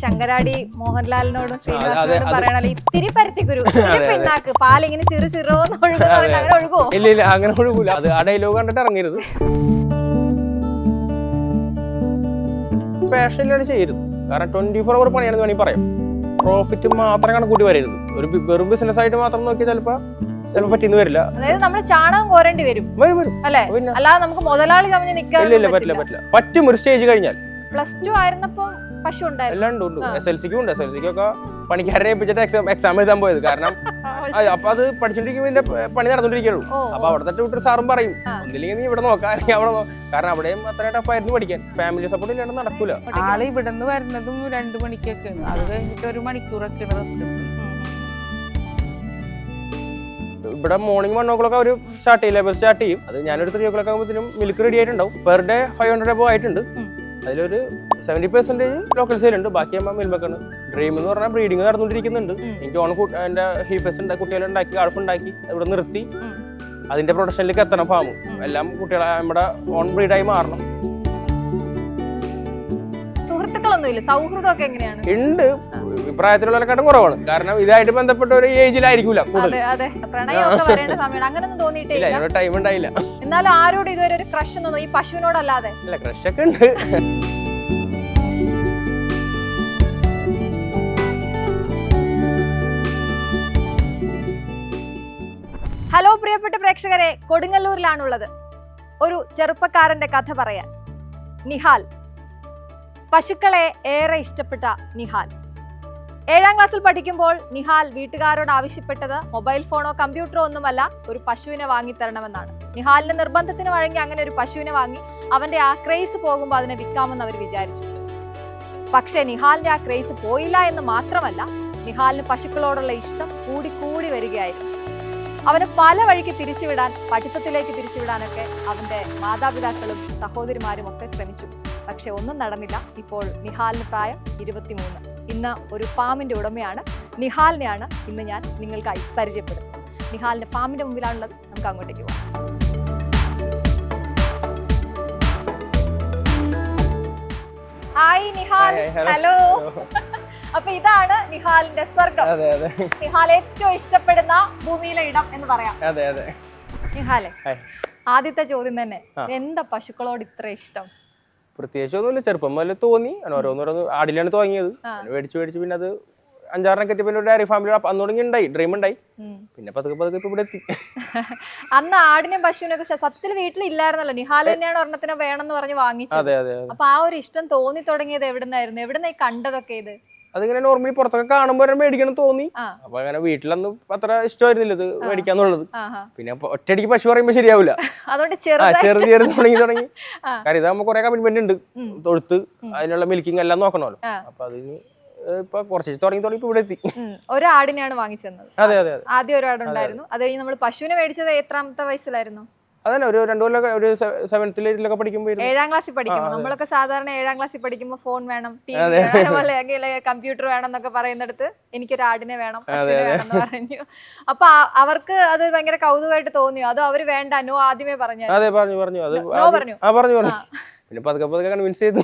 ശങ്കരാടി മോഹൻലാലിനോടും ശ്രീനിവാസനോടും പറയണല്ലോ ഇത്തിരി പരുത്തി ഗുരു പിണ്ണാക്ക് പാലിങ്ങനെ ചിറു ചിറോന്ന് ഒഴുകുന്ന അങ്ങനെ ഒഴുകുമോ? ഇല്ല ഇല്ല, അങ്ങനെ ഒഴുകൂല. അത് ആ ഡയലോഗ് കണ്ടിട്ട് ഇറങ്ങരുത്. പാഷനിലാണ് ചെയ്യരുത്. കാരണം 24 hour പണിയാണെന്ന് വേണമെങ്കിൽ പറയാം. പ്രോഫിറ്റ് മാത്രം കണക്കൂട്ടി വരരുത്. ഒരു വെറും ബിസിനസ് ആയിട്ട് മാത്രം നോക്കിയാൽ ചിലപ്പോൾ പറ്റിയെന്ന് വരില്ല. അതായത് നമ്മൾ ചാണകം കോരേണ്ടി വരും അല്ലെ? അല്ലാതെ നമുക്ക് മുതലാളി തമ്മിൽ നിൽക്കാൻ പറ്റില്ല. പറ്റും ഒരു സ്റ്റേജ് കഴിഞ്ഞാൽ. +2 ആയിരുന്നപ്പോ പശു എല്ലാം ഉണ്ട്. SLCക്കും ഉണ്ട്. SLCക്കൊക്കെ പണിക്കാരനെ ഏൽപ്പിച്ചിട്ട് എക്സാം എഴുതാൻ പോയത്. കാരണം അപ്പൊ അത് പഠിച്ചോണ്ടിരിക്കുമ്പോ പണി നടന്നോണ്ടിരിക്കുള്ളൂ. അപ്പൊ അവിടുത്തെ ട്യൂട്ടർ സാറും പറയും ഒന്നില്ലെങ്കിൽ നീ ഇവിടെ നോക്കാം, അല്ലെങ്കിൽ അവിടെ കാരണം അവിടെയും അത്ര ടഫായിരുന്നു പഠിക്കാൻ. ഫാമിലി സപ്പോർട്ട് ഇല്ലാണ്ട് നടക്കൂല. ആള് ഇവിടെ നിന്ന് വരുന്നതും 2 മണിക്കൊക്കെ, അത് കഴിഞ്ഞിട്ട് 1 മണിക്കൂറൊക്കെ റെസ്റ്റ്. ഇവിടെ മോർണിംഗ് 1 o'clock അവർ സ്റ്റാർട്ട് ചെയ്യും, ലേബർ സ്റ്റാർട്ട് ചെയ്യും. അത് ഞാനൊരു 3 o'clock ആകുമ്പോഴത്തേനും മിൽക്ക് റെഡി ആയിട്ടുണ്ടാവും. പെർ ഡേ 500 above ആയിട്ടുണ്ട്. അതിലൊരു 70% ലോക്കൽ സെയിൽ ഉണ്ട്, ബാക്കി ആകുമ്പോൾ മിൽമക്കാണ്. ഡ്രീം എന്ന് പറഞ്ഞാൽ ബ്രീഡിങ് നടന്നുകൊണ്ടിരിക്കുന്നുണ്ട്. എനിക്ക് എൻ്റെ ഹീപ്പേഴ്സ് കുട്ടികളുണ്ടാക്കി ഗൾഫുണ്ടാക്കി ഇവിടെ നിർത്തി അതിന്റെ പ്രൊഡക്ഷനിലേക്ക് എത്തണം. ഫാം എല്ലാം കുട്ടികളെ നമ്മുടെ ഓൺ ബ്രീഡായി മാറണം. സുഹൃത്തുക്കളൊന്നുമില്ല, സൗഹൃദമൊക്കെ എങ്ങനെയാണ്? ഉണ്ട്, പ്രായത്തിലുള്ളവരെക്കാട്ടും കുറവാണ്. കാരണം ഇതായിട്ട് ബന്ധപ്പെട്ട ഒരു ഏജിലായിരിക്കില്ല കൂടുതൽ. അങ്ങനൊന്നും ടൈം ഉണ്ടായില്ല. എന്നാലും ആരോട് ഇതുവരെ ഒരു ക്രഷ് ഒന്നും ഈ പശുവിനോടല്ലാതെ? അല്ല, ക്രഷ് ഒക്കെ ഉണ്ട്. ഹലോ പ്രിയപ്പെട്ട പ്രേക്ഷകരെ, കൊടുങ്ങല്ലൂരിലാണുള്ളത്. ഒരു ചെറുപ്പക്കാരന്റെ കഥ പറയാൻ. നിഹാൽ, പശുക്കളെ ഏറെ ഇഷ്ടപ്പെട്ട നിഹാൽ. 7ാം ക്ലാസ്സിൽ പഠിക്കുമ്പോൾ നിഹാൽ വീട്ടുകാരോട് ആവശ്യപ്പെട്ടത് മൊബൈൽ ഫോണോ കമ്പ്യൂട്ടറോ ഒന്നുമല്ല, ഒരു പശുവിനെ വാങ്ങിത്തരണമെന്നാണ്. നിഹാലിന്റെ നിർബന്ധത്തിന് വഴങ്ങി അങ്ങനെ ഒരു പശുവിനെ വാങ്ങി. അവന്റെ ആ ക്രേസ് പോകുമ്പോൾ അതിനെ വിൽക്കാമെന്ന് അവർ വിചാരിച്ചു. പക്ഷേ നിഹാലിന്റെ ആ ക്രേസ് പോയില്ല എന്ന് മാത്രമല്ല, നിഹാലിന് പശുക്കളോടുള്ള ഇഷ്ടം കൂടി വരികയായിരുന്നു. അവനെ പല വഴിക്ക് തിരിച്ചുവിടാൻ, പഠിത്തത്തിലേക്ക് തിരിച്ചുവിടാനൊക്കെ അവന്റെ മാതാപിതാക്കളും സഹോദരിമാരും ഒക്കെ ശ്രമിച്ചു. പക്ഷെ ഒന്നും നടന്നില്ല. ഇപ്പോൾ നിഹാലിന് പ്രായം 23. ഇന്ന് ഒരു ഫാമിന്റെ ഉടമയാണ്. നിഹാലിനെയാണ് ഇന്ന് ഞാൻ നിങ്ങൾക്കായി പരിചയപ്പെടുന്നത്. നിഹാലിന്റെ ഫാമിന്റെ മുമ്പിലാണുള്ളത്. നമുക്ക് അങ്ങോട്ടേക്ക് പോകാം. ഹായ് നിഹാൽ. ഹലോ. അപ്പൊ ഇതാണ് നിഹാലിന്റെ സ്വർഗം. നിഹാൽ ഏറ്റവും ഇഷ്ടപ്പെടുന്ന ഭൂമിയിലെ ഇടം എന്ന് പറയാം. നിഹാലെ, ആദ്യത്തെ ചോദ്യം തന്നെ, എന്താ പശുക്കളോട് ഇത്ര ഇഷ്ടം? പ്രത്യേകിച്ച് ഒന്നുമില്ല, ചെറുപ്പം മുതൽ തോന്നി. ഓരോന്നോരോന്ന് ആടിലാണ് തുടങ്ങിയത്. മേടിച്ച് പിന്നെ അത് 5-6 എത്തിയപ്പോൾ ഡയറി ഫാമിലി അന്ന് തുടങ്ങി ഉണ്ടായി, ഡ്രീം ഉണ്ടായി. പിന്നെ പതുക്കെ ഇവിടെ എത്തി. അന്ന് ആടിനെയും പശുവിനൊക്കെ സത്യത്തിൽ വീട്ടിലില്ലായിരുന്നല്ലോ. നിഹാൽ തന്നെയാണ് ഒരെണ്ണത്തിനെ വേണമെന്ന് പറഞ്ഞ് വാങ്ങിച്ചത്. അപ്പൊ ആ ഒരു ഇഷ്ടം തോന്നി തുടങ്ങിയത് എവിടുന്നായിരുന്നു? എവിടുന്ന ഈ കണ്ടതൊക്കെ ഇത്? അതിങ്ങനെ നോർമലി പുറത്തൊക്കെ കാണുമ്പോൾ മേടിക്കണം തോന്നി. അപ്പൊ അങ്ങനെ വീട്ടിലൊന്നും അത്ര ഇഷ്ടമായിരുന്നില്ല ഇത് മേടിക്കാന്നുള്ളത്. പിന്നെ ഒറ്റയടിക്ക് പശു പറയുമ്പോ ശരിയാവില്ല, അതുകൊണ്ട് ചെറുത് തുടങ്ങി. കാരണം ഇതാകുമ്പോ കുറെ കമ്മിറ്റ്മെന്റ് ഉണ്ട്, തൊഴുത്ത് അതിനുള്ള മിൽക്കിങ് എല്ലാം നോക്കണമല്ലോ. അപ്പൊ അതിന് ഇപ്പൊ കുറച്ച് തുടങ്ങി ഇവിടെ എത്തി. ഒരു ആടിനെയാണ് വാങ്ങിച്ചത്. ആദ്യം ഒരു ആടുണ്ടായിരുന്നു. അത് കഴിഞ്ഞ് നമ്മൾ പശുവിനെ മേടിച്ചത് എത്രാമത്തെ വയസ്സിലായിരുന്നു? അതന്നെ ഒരു 2 കൊല്ലം, ഒരു 7th 8th പഠിക്കുമ്പോൾ, 7ാം ക്ലാസ്സിൽ പഠിക്കുമ്പോൾ. നമ്മളൊക്കെ സാധാരണ 7ാം ക്ലാസ്സിൽ പഠിക്കുമ്പോൾ ഫോൺ വേണം, ടി വി വേണം, കമ്പ്യൂട്ടർ വേണം എന്നൊക്കെ പറയുന്നിടത്ത് എനിക്കൊരു ആടിനെ വേണം, പശുവിനെ വേണം എന്ന് പറഞ്ഞു. അപ്പൊ അവർക്ക് അത് ഭയങ്കര കൗതുകമായിട്ട് തോന്നിയോ? അതോ അവര് വേണ്ട, നോ ആദ്യമേ പറഞ്ഞു? പിന്നെ പതുക്കെ കൺവിൻസ് ചെയ്തു.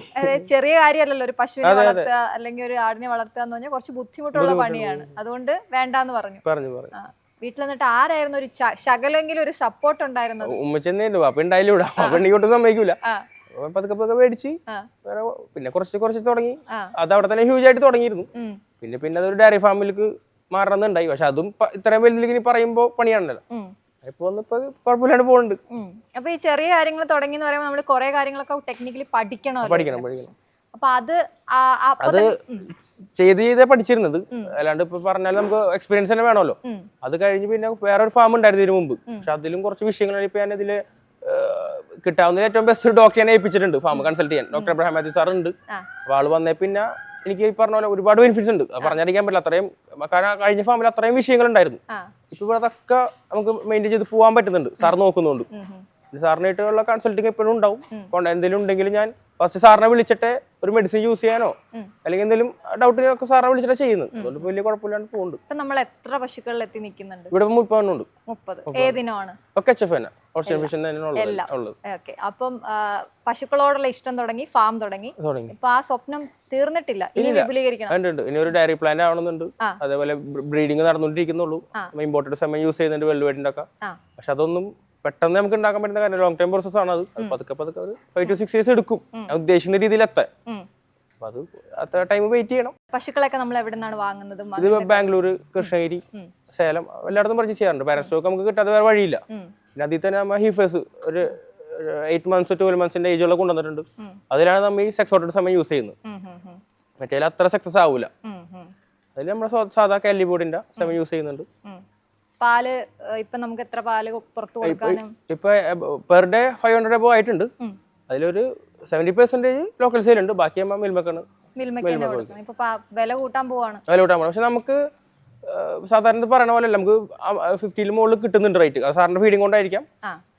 ചെറിയ കാര്യമല്ലല്ലോ ഒരു പശുവിനെ വളർത്തുക അല്ലെങ്കിൽ ഒരു ആടിനെ വളർത്തുക എന്ന് പറഞ്ഞാൽ കുറച്ച് ബുദ്ധിമുട്ടുള്ള പണിയാണ്. അതുകൊണ്ട് വേണ്ടാന്ന് പറഞ്ഞു. വീട്ടിൽ വന്നിട്ട് ആരായിരുന്നു ഒരു ശകലെങ്കിലും ഒരു സപ്പോർട്ട് ഉണ്ടായിരുന്നത്? ഉമ്മച്ചെന്നേലും സമ്മതിക്കൂല. പതുക്കെ മേടിച്ച് പിന്നെ കുറച്ച് തുടങ്ങി. അത് അവിടെ തന്നെ ഹ്യൂജ് ആയിട്ട് തുടങ്ങിയിരുന്നു. പിന്നെ അതൊരു ഡയറി ഫാമിലേക്ക് മാറണമെന്നുണ്ടായി. പക്ഷെ അതും ഇത്രയും വലിയ പറയുമ്പോ പണിയാണല്ലോ. ഇപ്പൊ കുഴപ്പമില്ലാണ്ട് പോകുന്നുണ്ട്. അപ്പൊ ഈ ചെറിയ കാര്യങ്ങൾ തുടങ്ങി എന്ന് പറയുമ്പോൾ നമ്മള് കുറെ കാര്യങ്ങളൊക്കെ ടെക്നിക്കലി പഠിക്കണം. അപ്പൊ അത് ചെയ്തേ പഠിച്ചിരുന്നത്. അല്ലാണ്ട് ഇപ്പൊ പറഞ്ഞാൽ നമുക്ക് എക്സ്പീരിയൻസ് തന്നെ വേണമല്ലോ. അത് കഴിഞ്ഞ് പിന്നെ വേറെ ഒരു ഫാം ഉണ്ടായിരുന്നു ഇതിനു മുമ്പ്. പക്ഷെ അതിലും കുറച്ച് വിഷയങ്ങളാണ് ഇപ്പൊ ഞാൻ ഇതില് കിട്ടാവുന്ന ഏറ്റവും ബെസ്റ്റ് ഡോക്ടറിനെ ഏൽപ്പിച്ചിട്ടുണ്ട് ഫാം കൺസൾട്ട് ചെയ്യാൻ. ഡോക്ടർ അബ്രഹാം മാത്യു സാർ ഉണ്ട്. അപ്പൊ ആള് വന്നേ പിന്നെ എനിക്ക് ഈ പറഞ്ഞ പോലെ ഒരുപാട് ബെനിഫിറ്റ്സ് ഉണ്ട്. പറഞ്ഞറിയിക്കാൻ പറ്റില്ല. അത്രയും കാരണം കഴിഞ്ഞ ഫാമിൽ അത്രയും വിഷയങ്ങൾ ഉണ്ടായിരുന്നു. ഇപ്പൊ ഇവിടെ അതൊക്കെ നമുക്ക് മെയിൻറ്റെയിൻ ചെയ്ത് പോകാൻ പറ്റുന്നുണ്ട്. സാർ നോക്കുന്നുണ്ട്. സാറിനായിട്ടുള്ള കൺസൾട്ടിങ് എപ്പോഴും ഉണ്ടാവും. എന്തെങ്കിലും ഉണ്ടെങ്കിൽ ഞാൻ ഫസ്റ്റ് സാറിനെ വിളിച്ചിട്ട് ഒരു മെഡിസിൻ യൂസ് ചെയ്യാനോ അല്ലെങ്കിൽ എന്തെങ്കിലും ഡൗട്ടിനൊക്കെ സാറിനെ വിളിച്ചിട്ട് ചെയ്യുന്നത്. അതുകൊണ്ട് വലിയ കുഴപ്പമില്ലാണ്ട് പോകുന്നുണ്ട്. നമ്മൾ എത്ര പശുക്കളിൽ എത്തി നിൽക്കുന്നുണ്ട്? ഇവിടെ 30 ഉണ്ട്. ഏതിനാണ്? ഒക്കെ HF തന്നെ. ഓസ്ട്രേലിയൻ ഫിഷൻ തന്നെയാണ് എല്ലാം. ഉള്ളത്. ഓക്കെ. അപ്പം പശുക്കളോടുള്ള ഇഷ്ടം തുടങ്ങി, ഫാം തുടങ്ങി. ഇപ്പൊ ആ സ്വപ്നം തീർന്നിട്ടില്ല, ഇനി വിപുലീകരിക്കണം. ഉണ്ട്. ഇനി ഒരു ഡയറി പ്ലാന്റ് ആവണമെന്നുണ്ട്. അതേപോലെ ബ്രീഡിങ് നടന്നുകൊണ്ടിരിക്കുന്നുള്ളൂ. ഇമ്പോർട്ടഡ് സമയം യൂസ് ചെയ്യുന്നുണ്ട് വെൽവെറ്റിന്റെ ഒക്കെ. പക്ഷെ അതൊന്നും പെട്ടെന്ന് നമുക്ക് ഉണ്ടാക്കാൻ പറ്റുന്ന കാര്യം ലോങ് ടൈം പ്രോസസ് ആണ്. അത് പതുക്കെ ഒരു 5 to 6 years എടുക്കും ഉദ്ദേശിക്കുന്ന രീതിയിൽ എത്താൻ. അപ്പൊ അത് അത്ര ടൈം വെയിറ്റ് ചെയ്യണം. പശുക്കളൊക്കെ നമ്മൾ എവിടെ നിന്നാണ് വാങ്ങുന്നത്? ഇത് ബാംഗ്ലൂർ, കൃഷ്ണഗിരി, സേലം എല്ലായിടത്തും പർച്ചേസ് ചെയ്യാറുണ്ട്. പാരന്റ് സ്റ്റോക്ക് നമുക്ക് കിട്ടാതെ വേറെ വഴിയില്ല. പിന്നെ അതിൽ തന്നെ നമ്മൾ ഹീഫേഴ്സ് ഒരു 8 months 12 months ഏജുള്ള കൊണ്ടുവന്നിട്ടുണ്ട്. അതിലാണ് നമ്മൾ ഈ സെക്സ് ഓട്ടഡ് സമയം യൂസ് ചെയ്യുന്നത്. മറ്റേ അത്ര സക്സസ് ആവൂല. അതിൽ നമ്മൾ സാധാ കാലി ബോർഡിന്റെ സമയം യൂസ് ചെയ്യുന്നുണ്ട്. പാല് ഇപ്പൊ നമുക്ക് എത്ര പാല് പുറത്തു കൊടുക്കാനും? ഇപ്പൊ പെർ ഡേ 500 above ആയിട്ടുണ്ട്. അതിലൊരു 70% ലോക്കൽ സെയിൽ ഉണ്ട്. ബാക്കി മിൽമക്കാണ്. ഇപ്പൊ വില കൂട്ടാൻ പോവാണ്. പക്ഷെ നമുക്ക് സാധാരണ പറയണ പോലെ നമുക്ക് 50 മുകളിൽ കിട്ടുന്നുണ്ട് റേറ്റ്. സാറിന്റെ ഫീഡിങ് കൊണ്ടായിരിക്കാം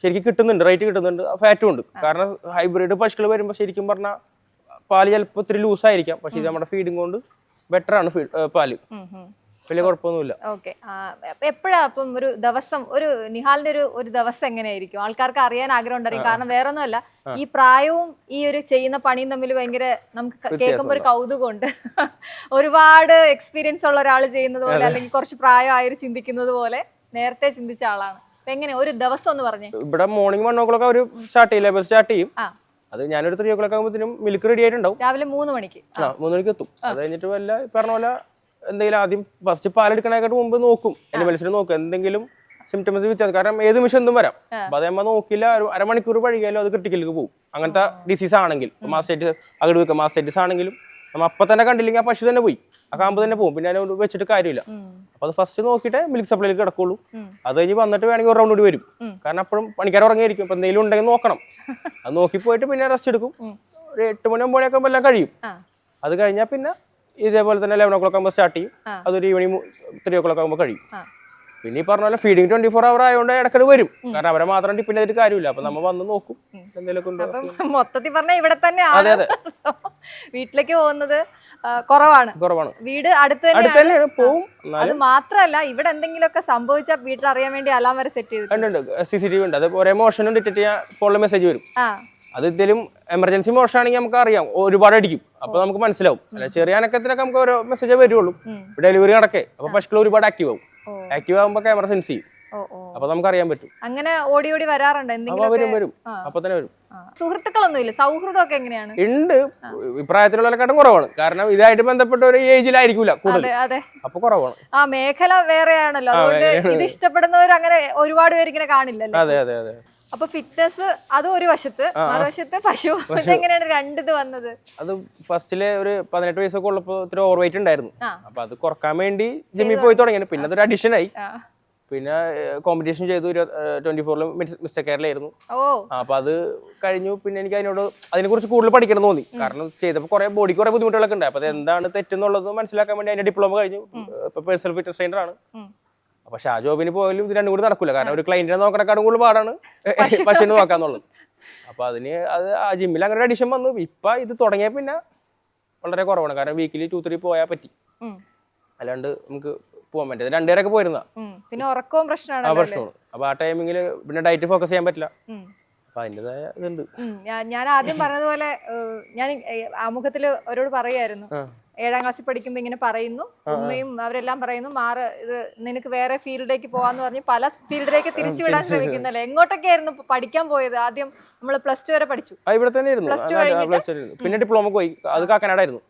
ശരിക്കും കിട്ടുന്നുണ്ട്, റേറ്റ് കിട്ടുന്നുണ്ട്. ഫാറ്റും ഉണ്ട്. കാരണം ഹൈബ്രിഡ് പശുക്കൾ വരുമ്പോൾ ശരിക്കും പറഞ്ഞാൽ പാല് ചിലപ്പോൾ ഇത്തിരി ലൂസായിരിക്കാം. പക്ഷെ ഇത് നമ്മുടെ ഫീഡിങ് കൊണ്ട് ബെറ്റർ ആണ് പാല്. വലിയ കുഴപ്പമൊന്നുമില്ല. ഓക്കെ. എപ്പോഴാ അപ്പം ഒരു ദിവസം നിഹാലിന്റെ ഒരു ദിവസം എങ്ങനെയായിരിക്കും? ആൾക്കാർക്ക് അറിയാൻ ആഗ്രഹം ഉണ്ടായിരിക്കും. കാരണം വേറെ ഒന്നുമല്ല, ഈ പ്രായവും ഈ ഒരു ചെയ്യുന്ന പണിയും തമ്മിൽ ഭയങ്കര നമുക്ക് കേൾക്കുമ്പോൾ ഒരു കൗതുകമുണ്ട്. ഒരുപാട് എക്സ്പീരിയൻസ് ഉള്ള ഒരാൾ ചെയ്യുന്നത് പോലെ, അല്ലെങ്കിൽ കുറച്ച് പ്രായമായൊരു ചിന്തിക്കുന്നത് പോലെ നേരത്തെ ചിന്തിച്ച ആളാണ്. എങ്ങനെ ഒരു ദിവസം ഒന്ന് പറഞ്ഞേ? ഇവിടെ മോർണിംഗ് 1 o'clock അവർ സ്റ്റാർട്ട് ചെയ്യും. അത് ഞാനൊരു 3 o'clock ആകുമ്പോഴത്തേനും മിൽക്ക് റെഡി ആയിട്ടുണ്ടാവും. രാവിലെ 3 മണിക്ക് 3 മണിക്ക് എത്തും. അത് കഴിഞ്ഞിട്ട് വല്ല പറഞ്ഞ പോലെ എന്തെങ്കിലും ആദ്യം ഫസ്റ്റ് പാലെടുക്കണേക്കാട്ട് മുമ്പ് നോക്കും, അനിമൽസിനെ നോക്കും എന്തെങ്കിലും സിംറ്റംസ് വ്യത്യാസം. കാരണം ഏത് നിമിഷം എന്തും വരാം. അപ്പൊ അത് നമ്മൾ നോക്കില്ല, ഒരു അരമണിക്കൂർ വഴിയാലും അത് ക്രിട്ടിക്കലിലേക്ക് പോകും. അങ്ങനത്തെ ഡിസീസ് ആണെങ്കിൽ മാസ്റ്റൈറ്റിസ് ആണെങ്കിലും നമ്മൾ അപ്പം തന്നെ കണ്ടില്ലെങ്കിൽ ആ പശു തന്നെ പോയി, ആ കാമ്പ് തന്നെ പോകും. പിന്നെ അതിനോട് വെച്ചിട്ട് കാര്യമില്ല. അപ്പൊ അത് ഫസ്റ്റ് നോക്കിയിട്ട് മിൽക്ക് സപ്ലൈയിലേക്ക് കിടക്കുള്ളൂ. അത് കഴിഞ്ഞ് വന്നിട്ട് വേണമെങ്കിൽ ഒരു റൗണ്ട് കൂടി വരും. കാരണം അപ്പോഴും പണിക്കാർ ഉറങ്ങിയിരിക്കും. അപ്പൊ എന്തെങ്കിലും ഉണ്ടെങ്കിൽ നോക്കണം. അത് നോക്കി പോയിട്ട് പിന്നെ റെസ്റ്റ് എടുക്കും. ഒരു 8 മണി 9 മണിയൊക്കെ എല്ലാം കഴിയും. അത് കഴിഞ്ഞാൽ പിന്നെ ഇതേപോലെ തന്നെ 11 o'clock ആകുമ്പോൾ സ്റ്റാർട്ട് ചെയ്യും. അതൊരു ഈവനിങ് 3 o'clock ആകുമ്പോൾ കഴിയും. പിന്നെ ഈ പറഞ്ഞ പോലെ ഫീഡിങ് 24 hour ആയതുകൊണ്ട് ഇടയ്ക്കിടെ വരും. കാരണം അവരെ മാത്രം ഡിപ്പെൻഡ് ചെയ്തിട്ട് കാര്യമില്ല. അപ്പൊ നമ്മൾ വന്ന് നോക്കും എന്തെങ്കിലും. മൊത്തത്തിൽ പറഞ്ഞാൽ ഇവിടെ തന്നെ വീട്ടിലേക്ക് പോകുന്നത് കുറവാണ്. വീട് അടുത്ത് തന്നെയാണ് പോവും. അത് മാത്രല്ല, ഇവിടെ എന്തെങ്കിലുമൊക്കെ സംഭവിച്ചാൽ വീട്ടിൽ അറിയാൻ വേണ്ടി അലാം വരെ സെറ്റ് ചെയ്തിട്ടുണ്ട്. CCTV ഉണ്ട്. അത് ഒരേ മോഷനും ഡിറ്റക്ട് ചെയ്യാൻ ഫോണിൽ മെസ്സേജ് വരും. അത് എന്തെങ്കിലും എമർജൻസി മോഷൻ ആണെങ്കിൽ നമുക്ക് അറിയാം, ഒരുപാട് അടിക്കും. അപ്പൊ നമുക്ക് മനസ്സിലാവും. ചെറിയ അനക്കത്തിനൊക്കെ നമുക്ക് ഓരോ മെസ്സേജ് വരുള്ളൂ. ഡെലിവറി നടക്കേ അപ്പൊ പശുക്കൾ ഒരുപാട് ആക്റ്റീവ് ആവും. ആക്റ്റീവ് ആകുമ്പോ ക്യാമറ സെൻസ് ചെയ്യും. അപ്പൊ നമുക്ക് അറിയാൻ പറ്റും. അങ്ങനെ ഓടി വരാറുണ്ട്. വരും. അപ്പൊ തന്നെ വരും. സുഹൃത്തുക്കളൊന്നും ഇല്ല? സൗഹൃദമൊക്കെ എങ്ങനെയാണ്? ഉണ്ട്. ഇപ്രായത്തിലുള്ളതിനെക്കാട്ടും കുറവാണ്. കാരണം ഇതായിട്ട് ബന്ധപ്പെട്ട ഒരു ഏജിലായിരിക്കൂല കൂടുതൽ. അപ്പൊ കുറവാണ്. ആ മേഖല വേറെയാണല്ലോ. അതുകൊണ്ട് ഇത് ഇഷ്ടപ്പെടുന്നവർ അങ്ങനെ ഒരുപാട് പേര് ഇങ്ങനെ കാണില്ലല്ലോ. അതെ. അപ്പൊ ഫിറ്റ്നസ് അത് ഒരു വശത്ത്, മറുവശത്ത് പശു. എങ്ങനെയാണ് രണ്ടിത് വന്നത്? അത് ഫസ്റ്റില് ഒരു 18 വയസ്സൊക്കെ ഉള്ളപ്പോ ഇത്ര ഓവർ വെയിറ്റ് ഉണ്ടായിരുന്നു. അപ്പൊ അത് കുറക്കാൻ വേണ്ടി ജിമ്മിൽ പോയി തുടങ്ങിയത്. പിന്നെ അതൊരു അഡീഷൻ ആയി. പിന്നെ കോമ്പറ്റീഷൻ ചെയ്തു. 24 മിസ്റ്റർ കേരളയായിരുന്നു. അപ്പൊ അത് കഴിഞ്ഞു. പിന്നെ എനിക്ക് അതിനെ കുറിച്ച് കൂടുതൽ പഠിക്കണം തോന്നി. കാരണം ചെയ്തപ്പോ ബോഡിക്ക് കുറെ ബുദ്ധിമുട്ടുകളൊക്കെ ഉണ്ട്. അപ്പൊ അത് എന്താണ് തെറ്റെന്നുള്ളത് മനസ്സിലാക്കാൻ വേണ്ടി അതിന്റെ ഡിപ്ലോമ കഴിഞ്ഞു. ഇപ്പൊ പേഴ്സണൽ ഫിറ്റ്നസ് ട്രെയിനർ ആണ്. പക്ഷെ ആ ജോബിന് പോയാലും ഇത് രണ്ടും കൂടി നടക്കൂല. കാരണം ഒരു ക്ലയന്റിനെ നോക്കണേക്കാളും കൂടുതൽ പാടാണ് പശുവിനെ നോക്കാന്നുള്ളത്. അപ്പൊ അതിന് ആ ജിമ്മിൽ അങ്ങനെ ഒരു അഡിഷൻ വന്നു. ഇപ്പൊ ഇത് തുടങ്ങിയ പിന്നെ വളരെ കുറവാണ്. കാരണം വീക്കിലി 2-3 പോയാൽ പറ്റി. അല്ലാണ്ട് നമുക്ക് പോകാൻ പറ്റില്ല. 2 പേരൊക്കെ പോയിരുന്ന പിന്നെ ഉറക്കവും പ്രശ്നമാണ്. അപ്പൊ ആ ടൈമിങ്ങിൽ പിന്നെ ഡയറ്റ് ഫോക്കസ് ചെയ്യാൻ പറ്റില്ല. അപ്പൊ അതിൻ്റെതായ ഇതുണ്ട്. ഞാൻ ആദ്യം പറഞ്ഞതുപോലെ ഞാൻ ആമുഖത്തില് അവരോട് പറയായിരുന്നു, 7ാം ക്ലാസ്സിൽ പഠിക്കുമ്പോ ഇങ്ങനെ പറയുന്നു, ഉമ്മയും അവരെല്ലാം പറയുന്നു, ഇത് നിനക്ക് വേറെ ഫീൽഡിലേക്ക് പോവാന്ന് പറഞ്ഞ് പല ഫീൽഡിലേക്ക് തിരിച്ചു വിടാൻ ശ്രമിക്കുന്നല്ലേ. എങ്ങോട്ടൊക്കെ ആയിരുന്നു പഠിക്കാൻ പോയത്? ആദ്യം നമ്മള് +2 വരെ പഠിച്ചു. ഇവിടെ തന്നെ. പിന്നെ ഡിപ്ലോമ പോയി. അത് കാക്കനാടായിരുന്നു.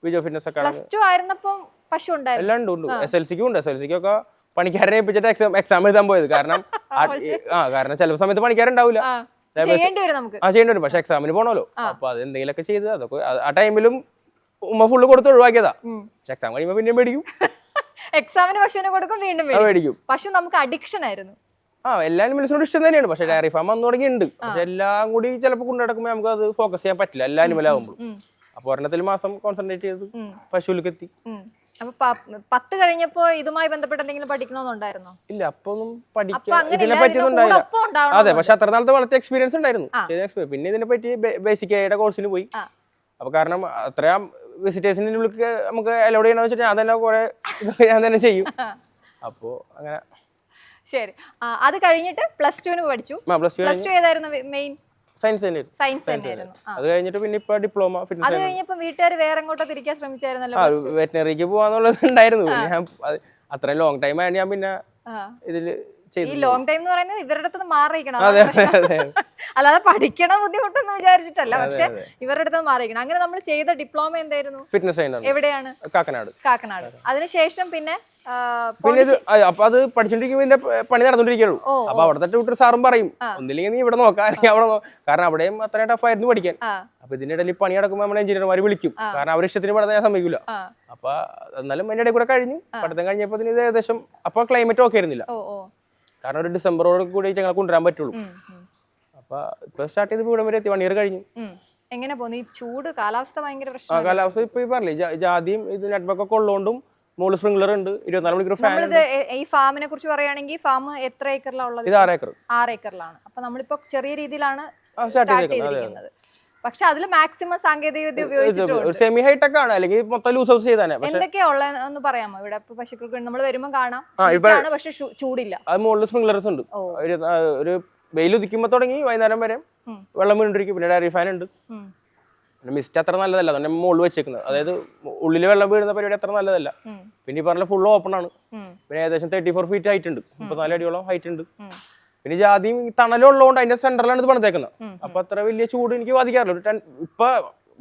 +2 ആയിരുന്നപ്പോ പശു ഉണ്ടായിരുന്നു. എല്ലാം ഉണ്ട്. SLCക്കും ഉണ്ട്. SLCക്കൊക്കെ പണിക്കാരനെ ഏൽപ്പിച്ചിട്ട് എക്സാം എഴുതാൻ പോയത്. കാരണം ചില സമയത്ത് പണിക്കാരുണ്ടാവില്ല. ചെയ്യേണ്ടി വരും. പക്ഷെ എക്സാമിന് പോണല്ലോ. അപ്പൊ അത് എന്തെങ്കിലുമൊക്കെ ചെയ്ത് അതൊക്കെ ആ ടൈമിലും ഉമ്മ ഫുള്ള് കൊടുത്ത് ഒഴിവാക്കിയതാ. എക്സാം കഴിയുമ്പോ പിന്നെയും മേടിക്കും. എക്സാമിന് പശുവിനെ കൊടുക്കും, വീണ്ടും മേടിക്കും. പശു നമുക്ക് അഡിക്ഷൻ ആയിരുന്നു. എല്ലാ അനിമൽസിനോട് ഇഷ്ടം തന്നെയാണ്. പക്ഷെ ഡയറി ഫാം വന്നു തുടങ്ങിയിട്ടുണ്ട്. പക്ഷെ എല്ലാം കൂടി ചിലപ്പോൾ കൊണ്ടുനടക്കുമ്പോൾ നമുക്ക് അത് ഫോക്കസ് ചെയ്യാൻ പറ്റില്ല. എല്ലാ അനിമലാകുമ്പോൾ. അപ്പൊ ഒരെണ്ണത്തിൽ മാസം കോൺസെൻട്രേറ്റ് ചെയ്ത് പശുവിലേക്ക് എത്തി. അപ്പൊ 10 കഴിഞ്ഞപ്പോ ഇതുമായി ബന്ധപ്പെട്ട് എന്തെങ്കിലും പഠിക്കണമെന്നുണ്ടായിരുന്നോ? ഇല്ല, അപ്പൊ ഒന്നും പഠിക്കാൻ ഇതിനെ പറ്റിയൊന്നുണ്ടായില്ല. അതെ, പക്ഷെ അത്ര നാളത്തെ വളർത്തിയ എക്സ്പീരിയൻസ് ഉണ്ടായിരുന്നു. പിന്നെ ഇതിനെ പറ്റി ബേസിക് ആയിട്ട് കോഴ്സിന് പോയി. അപ്പൊ കാരണം അത്രയും വിസിറ്റേഴ്സിന്റെ നമുക്ക് അലോഡ് ചെയ്യണമെന്ന് വെച്ചാൽ ഞാൻ തന്നെ ചെയ്യും. അപ്പോ അങ്ങനെ ശരി. അത് കഴിഞ്ഞിട്ട് +2 പഠിച്ചു. +2 ഏതായിരുന്നു മെയിൻ? സയൻസ് തന്നെയായിരുന്നു. സയൻസ് തന്നെയായിരുന്നു. അത് കഴിഞ്ഞിട്ട് പിന്നെ ഇപ്പൊ ഡിപ്ലോമ ഫിറ്റ്നസ്. അത് കഴിഞ്ഞപ്പോ വീട്ടുകാർ വേറെ എങ്ങോട്ടോ തിരിക്കാൻ ശ്രമിച്ചായിരുന്നല്ലോ? വെറ്റിനറിക്ക് പോവാന്നുള്ളത് ഉണ്ടായിരുന്നു. ഞാൻ അത്രയും ലോങ് ടൈം ആയിട്ട് ഞാൻ പിന്നെ ഇതില് ഈ ലോങ് ടൈം എന്ന് പറയുന്നത് ഇവരുടെ അടുത്ത് മാറിയിരിക്കണം, അല്ലാതെ പഠിക്കണം ബുദ്ധിമുട്ടെന്ന് വിചാരിച്ചിട്ടല്ല, പക്ഷെ ഇവരുടെ അടുത്ത് മാറിയിരിക്കണം. അങ്ങനെ നമ്മൾ ചെയ്ത ഡിപ്ലോമ എന്തായിരുന്നു? Fitness science. എവിടെയാണ്? കാക്കനാട്. അതിനുശേഷം പിന്നെ അപ്പൊ അത് പഠിച്ചോണ്ടിരിക്കുമ്പോ ഇതിന്റെ പണി നടന്നോണ്ടിരിക്കുള്ളൂ. അപ്പൊ അവിടുത്തെ ട്യൂട്ടർ സാറും പറയും ഒന്നില്ലെങ്കിൽ നീ ഇവിടെ നോക്കാം, അല്ലെങ്കിൽ അവിടെ നോക്കാം. കാരണം അവിടെയും അത്രയും ടഫായിരുന്നു പഠിക്കാൻ. അപ്പൊ ഇതിന്റെ ഇടയിൽ പണി നടക്കുമ്പോൾ നമ്മളെ എഞ്ചിനീയർമാർ വിളിക്കും, കാരണം അവർ ഇഷ്ടത്തിന് പഠിത്തം ഞാൻ സമ്മതിക്കില്ല. അപ്പൊ എന്നാലും എന്റെ ഇടയിൽ കൂടെ കഴിഞ്ഞു. പഠിത്തം കഴിഞ്ഞപ്പോ ഇത് ഏകദേശം അപ്പൊ ക്ലൈമറ്റ് ഒക്കെ ആയിരുന്നില്ല, കാരണം ഒരു ഡിസംബറോട് കൂടി ഞങ്ങൾ കൊണ്ടുവരാൻ പറ്റുള്ളൂ. അപ്പൊ ഇപ്പൊ സ്റ്റാർട്ട് ചെയ്ത് ഇവിടെ വരെ എത്തി, 1 ഇയർ കഴിഞ്ഞു. എങ്ങനെ പോകുന്നു ഈ ചൂട് കാലാവസ്ഥ? ഭയങ്കര പ്രശ്നം. കാലാവസ്ഥ ഇപ്പൊ ഈ പറഞ്ഞില്ലേ, ജാതിയും ഇത് നെറ്റ്വർക്ക് ഒക്കെ ഉള്ളതുകൊണ്ടും മുകളിൽ സ്പ്രിംഗ്ലർ ഉണ്ട്, 24 മണിക്കൂർ ഫാൻ. ഈ ഫാമിനെ കുറിച്ച് പറയുകയാണെങ്കിൽ ഫാം എത്ര ഏക്കറിലാണ് ഉള്ളത്? ഇത് 6 ഏക്കർ. 6 ഏക്കറിലാണ്. അപ്പൊ നമ്മളിപ്പോ ചെറിയ രീതിയിലാണ് സ്റ്റാർട്ട് ചെയ്തിരിക്കുന്നത്. പക്ഷെ അതിൽ മാക്സിമം സാങ്കേതിക വിദ്യ ഉപയോഗിച്ചിട്ടുണ്ട്. സെമി ഹൈടെക് ആണ്, അല്ലെങ്കിൽ മൊത്തം ലൂസ് ഹൗസ് ചെയ്താനെ. എന്തൊക്കെയാ ഉള്ളത് ഒന്ന് പറയാമോ? ഇവിടെ പശുക്കൾക്ക് നമ്മൾ വരുമ്പോൾ കാണാം, പക്ഷെ ചൂടില്ല. അത് മുകളിൽ സ്പ്രിംഗ്ലർസ് ഉണ്ട്. ഒരു വെയിൽ ഉദിക്കുമ്പോ തുടങ്ങി വൈകുന്നേരം വരെ വെള്ളം വീണ്ടിരിക്കും. പിന്നെ ഡയറി ഫാൻ ഉണ്ട്. മിസ്റ്റ് അത്ര നല്ലതല്ല, അതുകൊണ്ട് മുകളിൽ വെച്ചേക്കുന്നത്. അതായത് ഉള്ളിൽ വെള്ളം വീഴുന്ന പരിപാടി അത്ര നല്ലതല്ല. പിന്നെ ഈ പറഞ്ഞ ഫുൾ ഓപ്പൺ ആണ്. പിന്നെ ഏകദേശം 34 ഫീറ്റ് ഹൈറ്റ് ഉണ്ട്, 34 അടിയോളം ഹൈറ്റ് ഉണ്ട്. പിന്നെ ജാതിയും തണലുള്ളതുകൊണ്ട് അതിന്റെ സെന്ററിലാണ് ഇത് പണിതേക്കുന്നത്. അപ്പൊ അത്ര വലിയ ചൂട് എനിക്ക് ബാധിക്കാറില്ല. ഇപ്പൊ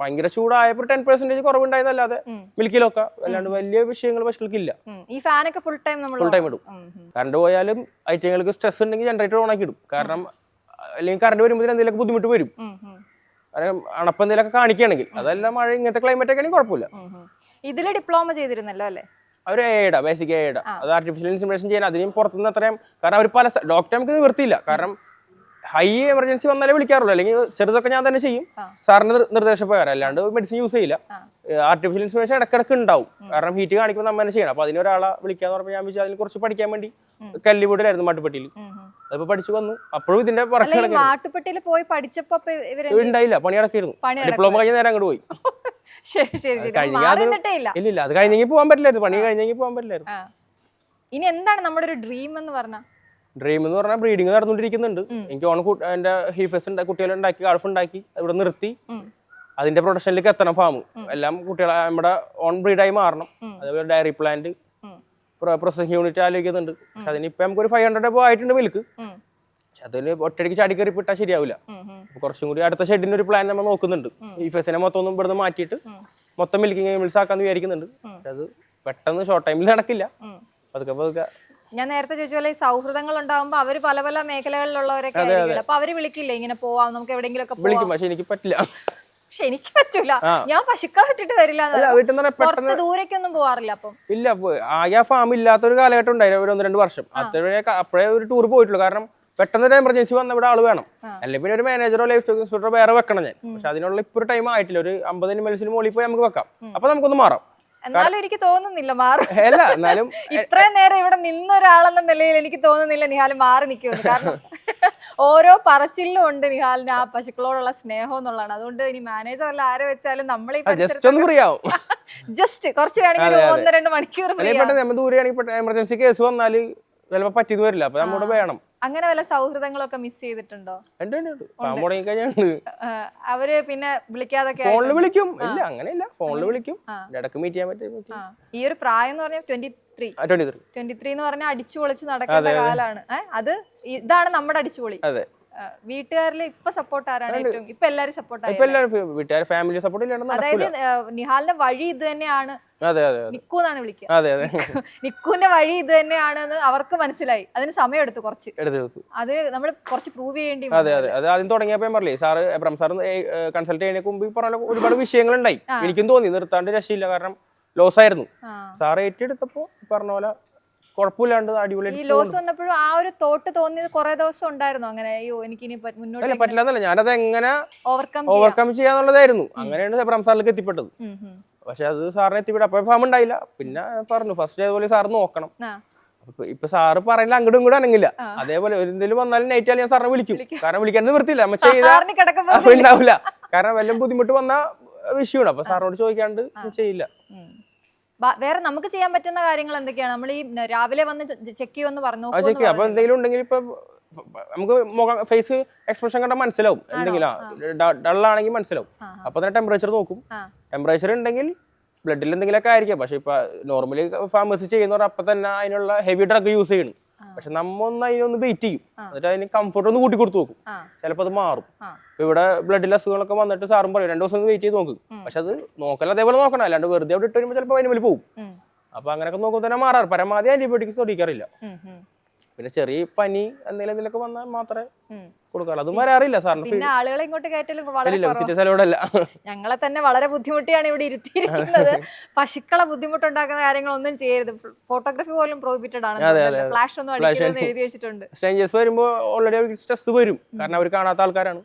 ഭയങ്കര ചൂടായപ്പോ 10% കുറവുണ്ടായതല്ലാതെ മിൽക്കിലൊക്കെ അല്ലാണ്ട് വലിയ വിഷയങ്ങൾ പശുക്കൾക്കില്ല. ഈ ഫാനൊക്കെ ഫുൾ ടൈം ഇടും. കറണ്ട് പോയാലും ഐറ്റങ്ങൾക്ക് സ്ട്രെസ് ഉണ്ടെങ്കിൽ ജനറേറ്റർ ഓൺ ആക്കി ഇടും. കാരണം അല്ലെങ്കിൽ കറണ്ട് വരുമ്പോൾ എന്തെങ്കിലും ബുദ്ധിമുട്ട് വരും. അണപ്പ് എന്തെങ്കിലുമൊക്കെ കാണിക്കുകയാണെങ്കിൽ. അതല്ല മഴ ഇങ്ങനത്തെ ക്ലൈമറ്റ് ഒക്കെ ആണെങ്കിൽ കുഴപ്പമില്ല. ഇതില് ഡിപ്ലോമ ചെയ്തിരുന്നല്ലോ അല്ലേ? അവർ എയ്ഡ, ബേസിക് എയ്ഡ. അത് ആർട്ടിഫിഷ്യൽ ഇൻസിമിനേഷൻ ചെയ്യാൻ അതിനും പുറത്തുനിന്ന് അത്രയും. കാരണം അവർ പല ഡോക്ടർ നമുക്ക് നിവർത്തിയില്ല. കാരണം ഹൈ എമർജൻസി വന്നാലേ വിളിക്കാറുള്ളൂ, അല്ലെങ്കിൽ ചെറുതൊക്കെ ഞാൻ തന്നെ ചെയ്യും സാറിന്റെ നിർദ്ദേശപ്രകാരം, അല്ലാണ്ട് മെഡിസിൻ യൂസ് ചെയ്യില്ല. ആർട്ടിഫിഷ്യൽ ഇൻസിമിനേഷൻ ഇടക്കിടക്ക് ഉണ്ടാവും, കാരണം ഹീറ്റ് കാണിക്കുമ്പോൾ നമ്മൾ തന്നെ ചെയ്യണം. അപ്പൊ അതിനൊരാളെ വിളിക്കാന്ന് പറഞ്ഞപ്പോൾ ഞാൻ വിചാരിച്ചു അതിൽ കുറച്ച് പഠിക്കാൻ വേണ്ടി കല്ലിവീടിലായിരുന്നു മാട്ടുപ്പെട്ടിയിൽ. അതിപ്പോ പഠിച്ചു വന്നു. അപ്പോഴും ഇതിന്റെ മാട്ടുപ്പെട്ടിയിൽ പോയി പഠിച്ചപ്പോ ഉണ്ടായില്ല, പണി നടക്കായിരുന്നു. ഡിപ്ലോമ കഴിഞ്ഞ നേരം അങ്ങോട്ട് പോയി. ഇല്ല, അത് കഴിഞ്ഞെങ്കിൽ പോകാൻ പറ്റില്ലായിരുന്നു. പണി കഴിഞ്ഞെങ്കിൽ പോകാൻ പറ്റില്ലായിരുന്നു. ഇനി എന്താണ് നമ്മുടെ ഒരു ഡ്രീം എന്ന് പറഞ്ഞാൽ? ഡ്രീം എന്ന് പറഞ്ഞാൽ ബ്രീഡിങ് നടന്നുകൊണ്ടിരിക്കുന്നുണ്ട്. എനിക്ക് എന്റെ ഹീഫേഴ്സ് കുട്ടികളുണ്ടാക്കി, ഗൾഫ് ഉണ്ടാക്കി ഇവിടെ നിർത്തി അതിന്റെ പ്രൊഡക്ഷനിലേക്ക് എത്തണം. ഫാം എല്ലാം കുട്ടികളെ നമ്മുടെ ഓൺ ബ്രീഡായി മാറണം. അതേപോലെ ഡയറി പ്ലാന്റ്, പ്രോസസിംഗ് യൂണിറ്റ് ആലോചിക്കുന്നുണ്ട്. പക്ഷെ അതിനിപ്പോ നമുക്കൊരു 500 എബോ ആയിട്ടുണ്ട് മിൽക്ക്. പക്ഷെ അതിന് ഒറ്റയ്ക്ക് ചാടി കയറി വിട്ടാൽ ശരിയാവില്ല. കുറച്ചും കൂടി അടുത്ത ഷെഡിന് ഒരു പ്ലാൻ നമ്മൾ നോക്കുന്നുണ്ട്. ഹീഫേഴ്സിനെ മൊത്തം ഒന്നും ഇവിടുന്ന് മാറ്റിയിട്ട് മൊത്തം മിൽക്കിങ് മിൽസ് ആക്കാന്ന് വിചാരിക്കുന്നുണ്ട്. അത് പെട്ടെന്ന് ഷോർട്ട് ടൈമിൽ നടക്കില്ല. പതുക്കെ ഞാൻ നേരത്തെ ചോദിച്ച പോലെ സൗഹൃദങ്ങൾ ഉണ്ടാകുമ്പോ അവര് പല പല മേഖലകളിലുള്ളവരൊക്കെ ആയിരിക്കും. അപ്പൊ അവര് വിളിക്കില്ലേ ഇങ്ങനെ പോവാം നമുക്ക് എവിടെയെങ്കിലും ഒക്കെ വിളിക്കും? പക്ഷെ എനിക്ക് പറ്റില്ല. പക്ഷെ എനിക്ക് പറ്റൂല, ഞാൻ പശുക്കളെ ഇട്ടിട്ട് വരില്ല. പുറത്ത് ദൂരേക്കൊന്നും പോവാറില്ല. അപ്പം ഇല്ല, ആകെ ഫാം ഇല്ലാത്തൊരു കാലഘട്ടം ഉണ്ടായിരുന്നു, ഒരു 1-2 വർഷം. അപ്പോഴേ ഒരു ടൂർ പോയിട്ടുള്ളൂ. കാരണം പെട്ടെന്ന് ഒരു എമർജൻസി വന്ന ഇവിടെ ആള് വേണം, അല്ലെങ്കിൽ പിന്നെ ഒരു മാനേജറോ ലൈഫ് സ്റ്റോക്ക് ഇൻസ്പെക്ടറോ വേറെ വെക്കണം ഞാൻ. പക്ഷെ അതിനുള്ള ഇപ്പൊ ഒരു ടൈം ആയിട്ടില്ല. ഒരു 50 ml മുകളിൽ പോയി നമുക്ക് വെക്കാം. അപ്പൊ നമുക്കൊന്ന് മാറാം. എന്നാലും എനിക്ക് തോന്നുന്നില്ല മാറും. അല്ല, എന്നാലും ഇത്രയും നേരം ഇവിടെ നിന്ന ഒരാളെന്ന നിലയിൽ എനിക്ക് തോന്നുന്നില്ല നിഹാല് മാറി നിൽക്കുമെന്ന്. കാരണം ഓരോ പറച്ചിലും ഉണ്ട് നിഹാലിന് ആ പശുക്കളോടുള്ള സ്നേഹം എന്നുള്ളതാണ്. അതുകൊണ്ട് ഇനി മാനേജർ അല്ല ആരെ വെച്ചാലും നമ്മൾ ജസ്റ്റ് കുറച്ച് വേണമെങ്കിൽ 1-2 മണിക്കൂർ എമർജൻസി കേസ് വന്നാല് ചിലപ്പോ പറ്റിയെന്ന് വരില്ല. അപ്പൊ നമ്മുടെ വേണം. അങ്ങനെ വല്ല സൗഹൃദങ്ങളൊക്കെ മിസ് ചെയ്തിട്ടുണ്ടോ? അവര് പിന്നെ വിളിക്കാതൊക്കെ ഫോണിൽ വിളിക്കും. ഇല്ല, അങ്ങനെയില്ല, ഫോണിൽ വിളിക്കും. ഇടയ്ക്ക് മീറ്റ് ചെയ്യാൻ പറ്റും. ഈ ഒരു പ്രായം എന്ന് പറഞ്ഞാൽ 23 എന്ന് പറഞ്ഞാൽ അടിച്ചു പൊളിച്ച് നടക്കുന്ന കാലാണ്. അത് ഇതാണ് നമ്മുടെ അടിച്ചുപൊളി. വീട്ടുകാരിൽ ഇപ്പൊ സപ്പോർട്ട് ആരാണ് ഏറ്റവും? ഇപ്പൊ എല്ലാരും സപ്പോർട്ട് അതായത് നിഹാലിന്റെ വഴി ഇത് തന്നെയാണ്, നിക്കുന്നാണ് വിളിക്കുക. നിക്കുവിന്റെ വഴി ഇത് തന്നെയാണെന്ന് അവർക്ക് മനസ്സിലായി. അതിന് സമയം എടുത്തു കുറച്ച്. അത് നമ്മൾ കുറച്ച് പ്രൂവ് ചെയ്യേണ്ടി. ആദ്യം തുടങ്ങിയപ്പോ പറഞ്ഞില്ലേ സാറ് എബ്രഹാം സാർ കൺസൾട്ട് ചെയ്യുന്നതിന് മുമ്പ് പറഞ്ഞ ഒരുപാട് വിഷയങ്ങൾ ഉണ്ടായി. എനിക്കും തോന്നി നിർത്താണ്ട് രക്ഷയില്ല, കാരണം ലോസ് ആയിരുന്നു. സാറ് ഏറ്റെടുത്തപ്പോ പറഞ്ഞ പോലെ കുഴപ്പമില്ലാണ്ട് അടിപൊളി. ഈ ലോസ് വന്നപ്പോഴും ആ ഒരു തോട്ട് തോന്നിയത് കുറെ ദിവസം ഉണ്ടായിരുന്നു. അങ്ങനെ അയ്യോ എനിക്കിനി മുന്നോട്ട് പറ്റില്ലെന്നല്ല, ഞാനത് എങ്ങനെ ഓവർകം ചെയ്യാന്നുള്ളതായിരുന്നു. അങ്ങനെയാണ് എബ്രഹാം സാറിലേക്ക് എത്തിപ്പെട്ടത്. പക്ഷെ അത് സാറിനെ എത്തിപ്പെട്ടു. അപ്പൊ ഫാം ഉണ്ടായില്ല. പിന്നെ പറഞ്ഞു ഫസ്റ്റ് അതേപോലെ സാറ് നോക്കണം. ഇപ്പൊ സാറ് പറയുന്നത് അങ്ങോട്ടും ഇങ്ങോട്ടും അനങ്ങില്ല. അതേപോലെ എന്തെങ്കിലും വന്നാലും നൈറ്റ് ആയാലും ഞാൻ സാറിനെ വിളിക്കും. കാരണം വിളിക്കാൻ നിവൃത്തിയില്ല, നമ്മ ചെയ്താവില്ല. കാരണം വല്ല ബുദ്ധിമുട്ട് വന്ന വിഷയമാണ്. അപ്പൊ സാറിനോട് ചോദിക്കാണ്ട് ചെയ്യില്ല. വേറെ നമുക്ക് ചെയ്യാൻ പറ്റുന്ന കാര്യങ്ങൾ എന്തൊക്കെയാണ്? നമ്മൾ ഈ രാവിലെ വന്ന് ചെക്ക് ചെയ്യുമെന്ന് പറഞ്ഞു. ചെക്ക് അപ്പൊ എന്തെങ്കിലും ഉണ്ടെങ്കിൽ ഇപ്പൊ നമുക്ക് മുഖം ഫേസ് എക്സ്പ്രഷൻ കണ്ടാൽ മനസ്സിലാവും. എന്തെങ്കിലും ഡള്ളാണെങ്കിൽ മനസ്സിലാവും. അപ്പൊ തന്നെ ടെമ്പറേച്ചർ നോക്കും. ടെമ്പറേച്ചർ ഉണ്ടെങ്കിൽ ബ്ലഡിൽ എന്തെങ്കിലുമൊക്കെ ആയിരിക്കും. പക്ഷെ ഇപ്പൊ നോർമലി ഫാർമസി ചെയ്യുന്നവർ അപ്പൊ തന്നെ അതിനുള്ള ഹെവി ഡ്രഗ് യൂസ് ചെയ്യണം. പക്ഷെ നമ്മ ഒന്ന് അതിനൊന്ന് വെയിറ്റ് ചെയ്യും. എന്നിട്ട് അതിന് കംഫർട്ട് ഒന്ന് കൂട്ടി കൊടുത്ത് നോക്കും. ചിലപ്പോൾ അത് മാറും. ഇവിടെ ബ്ലഡിലെ അസുഖങ്ങളൊക്കെ വന്നിട്ട് സാറും പറയും 2 ദിവസം ഒന്ന് വെയിറ്റ് ചെയ്ത് നോക്കും. പക്ഷെ അത് നോക്കൽ അതേപോലെ നോക്കണം. അല്ലാണ്ട് വെറുതെ അവിടെ ഇട്ട് വരുമ്പോൾ ചിലപ്പോൾ അതിന് മേലെ പോകും. അപ്പൊ അങ്ങനെയൊക്കെ നോക്കുമ്പോൾ തന്നെ മാറാറ്. പരമാവധി ആന്റിബയോട്ടിക്സ് തൊടിക്കാറില്ല. പിന്നെ ചെറിയ പനി എന്തെങ്കിലുമൊക്കെ വന്നാൽ മാത്രമേ കൊടുക്കാറുള്ളൂ. അതും വരാറില്ല സാറിന്. പിന്നെ ആളുകളെ ഇങ്ങോട്ട് കയറ്റലും വളരെ ഞങ്ങളെ തന്നെ വളരെ ബുദ്ധിമുട്ടിയാണ് ഇവിടെ ഇരുത്തിയിരിക്കുന്നത്. പശുക്കളെ ബുദ്ധിമുട്ടുണ്ടാക്കുന്ന കാര്യങ്ങളൊന്നും ചെയ്യരുത്. ഫോട്ടോഗ്രാഫി പോലും പ്രോഹിബിറ്റഡ് ആണ്. ഫ്ലാഷ് ഒന്നും അടിക്കരുതെന്ന് എഴുതി വെച്ചിട്ടുണ്ട്. സ്ട്രേഞ്ചേഴ്സ് വരുമ്പോൾ ഓൾറെഡി അവർക്ക് സ്ട്രെസ് വരും. കാരണം അവർ കാണാത്ത ആൾക്കാരാണ്.